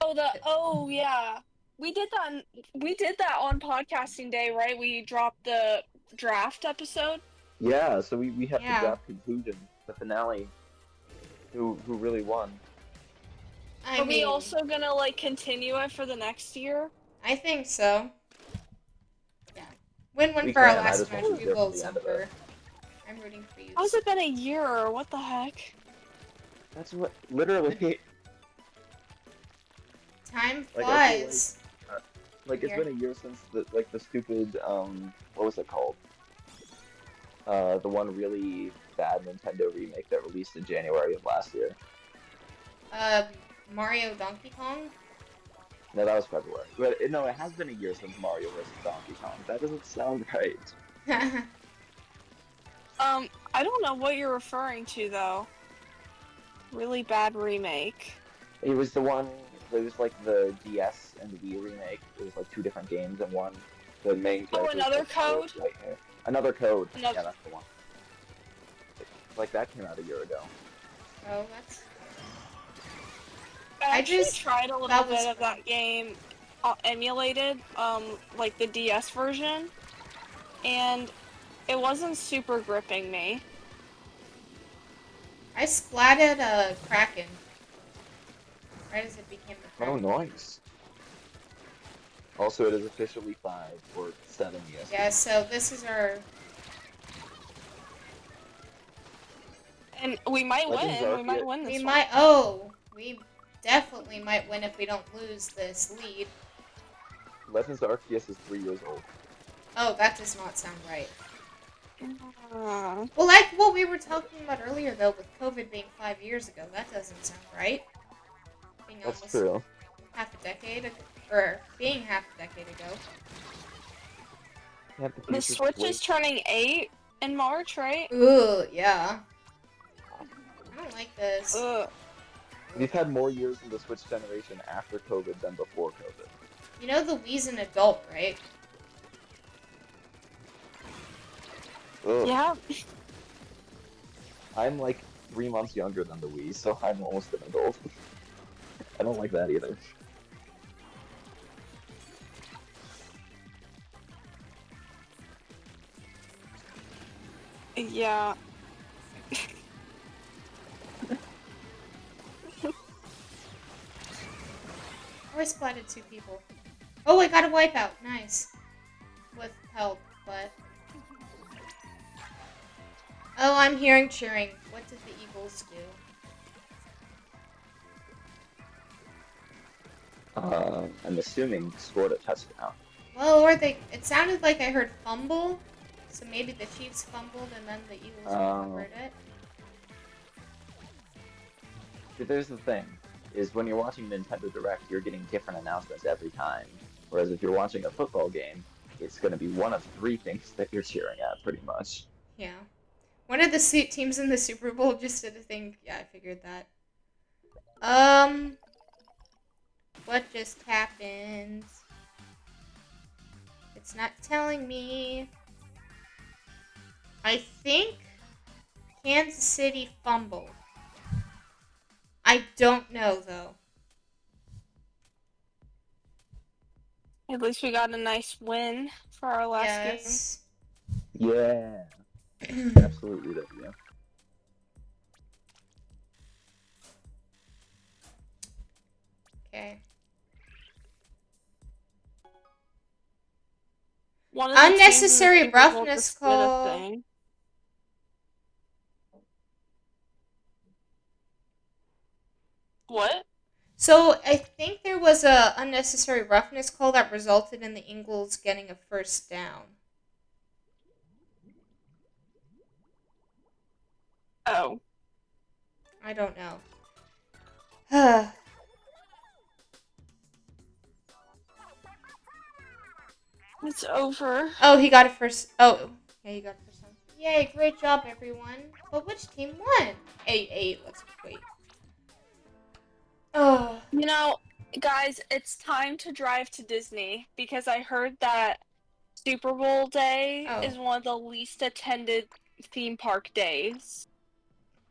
Oh yeah. We did that on Podcasting Day, right? We dropped the draft episode. Yeah, so we have Yeah. to draft conclusion, the finale. Who really won? I Are mean, we also gonna like continue it for the next year? I think so. Yeah. Win We for our can, I last just match. won't We be there will for the end of Zumper. it. I'm rooting for you. How's it been a year? What the heck? That's what, literally, Time Like, I feel flies. like it's Here. been a year since the stupid, what was it called? The one really bad Nintendo remake that released in January of last year. Mario Donkey Kong? No, that was February. But no, it has been a year since Mario vs. Donkey Kong. That doesn't sound right. I don't know what you're referring to though. Really bad remake. It was the one. It was like the DS and Wii remake. It was like 2 different games in one. The main Oh, character. Another Code? Right here. Another Code. Another- Yeah, that's the one. Like that came out a year ago. Oh, that's... I I actually just- tried a little that was bit of that game emulated, like the DS version, and it wasn't super gripping me. I splatted a Kraken. Right as it became the Oh, Kraken. nice. Also, it is officially 5 or 7 years. Yeah, so this is our... And we might Legends win. are We might here. win this We one. might... Oh! We definitely might win if we don't lose this lead. Legends Arceus is 3 years old. Oh, that does not sound right. Uh, Well, like what we were talking about earlier, though, with COVID being 5 years ago, that doesn't sound right. Being That's almost true. half a decade ago, or being half a decade ago. Yeah, the Switch is turning 8 in March, right? Ooh, yeah. I don't like this. Ugh. We've had more years in the Switch generation after COVID than before COVID. You know the Wii's an adult, right? Ugh. Yeah. I'm like 3 months younger than the Wii, so I'm almost an adult. I don't like that either. Yeah. Oh, I splatted 2 people. Oh, I got a wipeout. Nice. With help, but... Oh, I'm hearing cheering. What did the Eagles do? I'm assuming scored a touchdown. Well, or they... It sounded like I heard fumble. So maybe the Chiefs fumbled and then the Eagles recovered it. See, there's the thing, is when you're watching Nintendo Direct, you're getting different announcements every time. Whereas if you're watching a football game, it's going to be one of 3 things that you're cheering at, pretty much. Yeah. One of the teams in the Super Bowl just did a thing. Yeah, I figured that. What just happened? It's not telling me. I think Kansas City fumbled. I don't know, though. At least we got a nice win for our last Yes. Yeah. Absolutely, W. Okay. One of the Unnecessary teams in the Super Bowl roughness just did a call. thing. What? So I think there was a unnecessary roughness call that resulted in the Eagles getting a first down. Oh. I don't know. It's over. Oh, he got a first. Oh, yeah, he got a first down. Yay! Great job, everyone. But which team won? 8-8. Let's wait. Oh. You know, guys, it's time to drive to Disney because I heard that Super Bowl day is one of the least attended theme park days.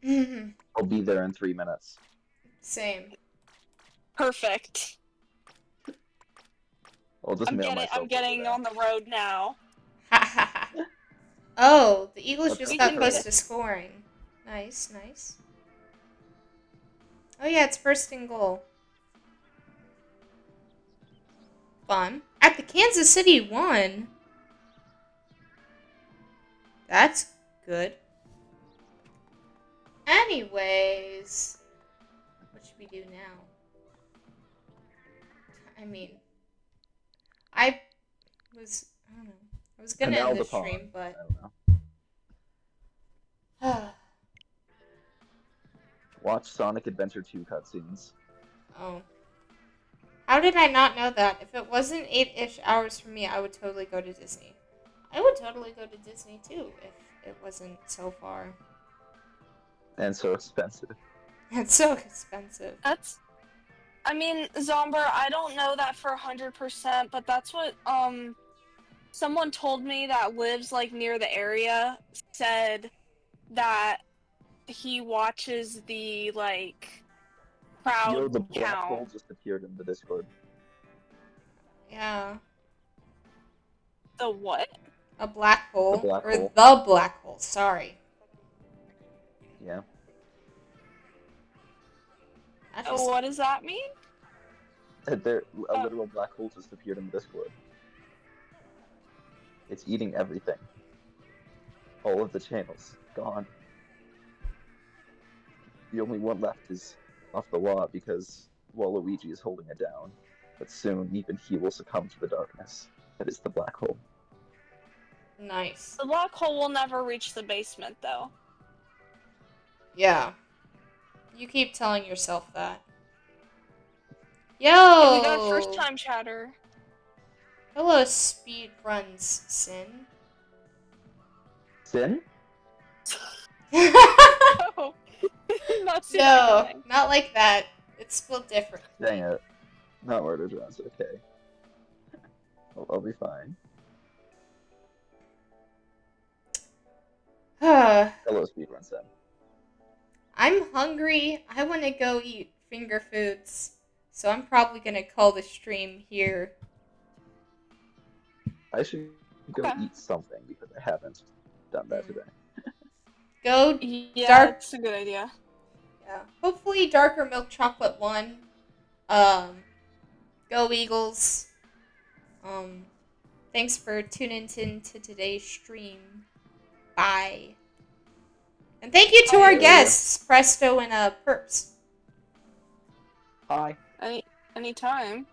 I'll be there in 3 minutes. Same. Perfect. I'll just mail myself I'm getting on the road now. Oh, the Eagles just got can close get to scoring. Nice, nice. Oh yeah, it's first and goal. Fun. At the Kansas City 1. That's good. Anyways, what should we do now? I mean, I don't know. I was gonna Canal end the de Pond. stream, but I don't know. Watch Sonic Adventure 2 cutscenes. Oh. How did I not know that? If it wasn't 8-ish hours for me, I would totally go to Disney. I would totally go to Disney too if it wasn't so far. And so expensive. It's so expensive. I mean, Zomber, I don't know that for 100%, but that's what someone told me that lives like near the area said that he watches the like crowd Yo, the black count. hole just appeared in the Discord. Yeah. The what? A black hole? The black hole. The black hole, sorry. Yeah. Oh, what does that mean? A literal black hole just appeared in the Discord. It's eating everything. All of the channels gone. The only one left is off the lot because Waluigi is holding it down. But soon, even he will succumb to the darkness. That is the black hole. Nice. The black hole will never reach the basement, though. Yeah. You keep telling yourself that. Yo! Hey, we got first time chatter. Hello, speedruns, Sin. Sin? Oh. No, not like that. It's spelled different. Dang it. Not murder drones, okay. I'll be fine. Hello, speedrun Sin. I'm hungry. I want to go eat finger foods. So I'm probably going to call the stream here. I should go eat something because I haven't done that today. Go Yeah, dark. that's a good idea. Yeah. Hopefully, darker milk chocolate won. Go Eagles. Thanks for tuning in to today's stream. Bye. And thank you to Bye. our Later. guests, Presto and Perps. Hi. Anytime.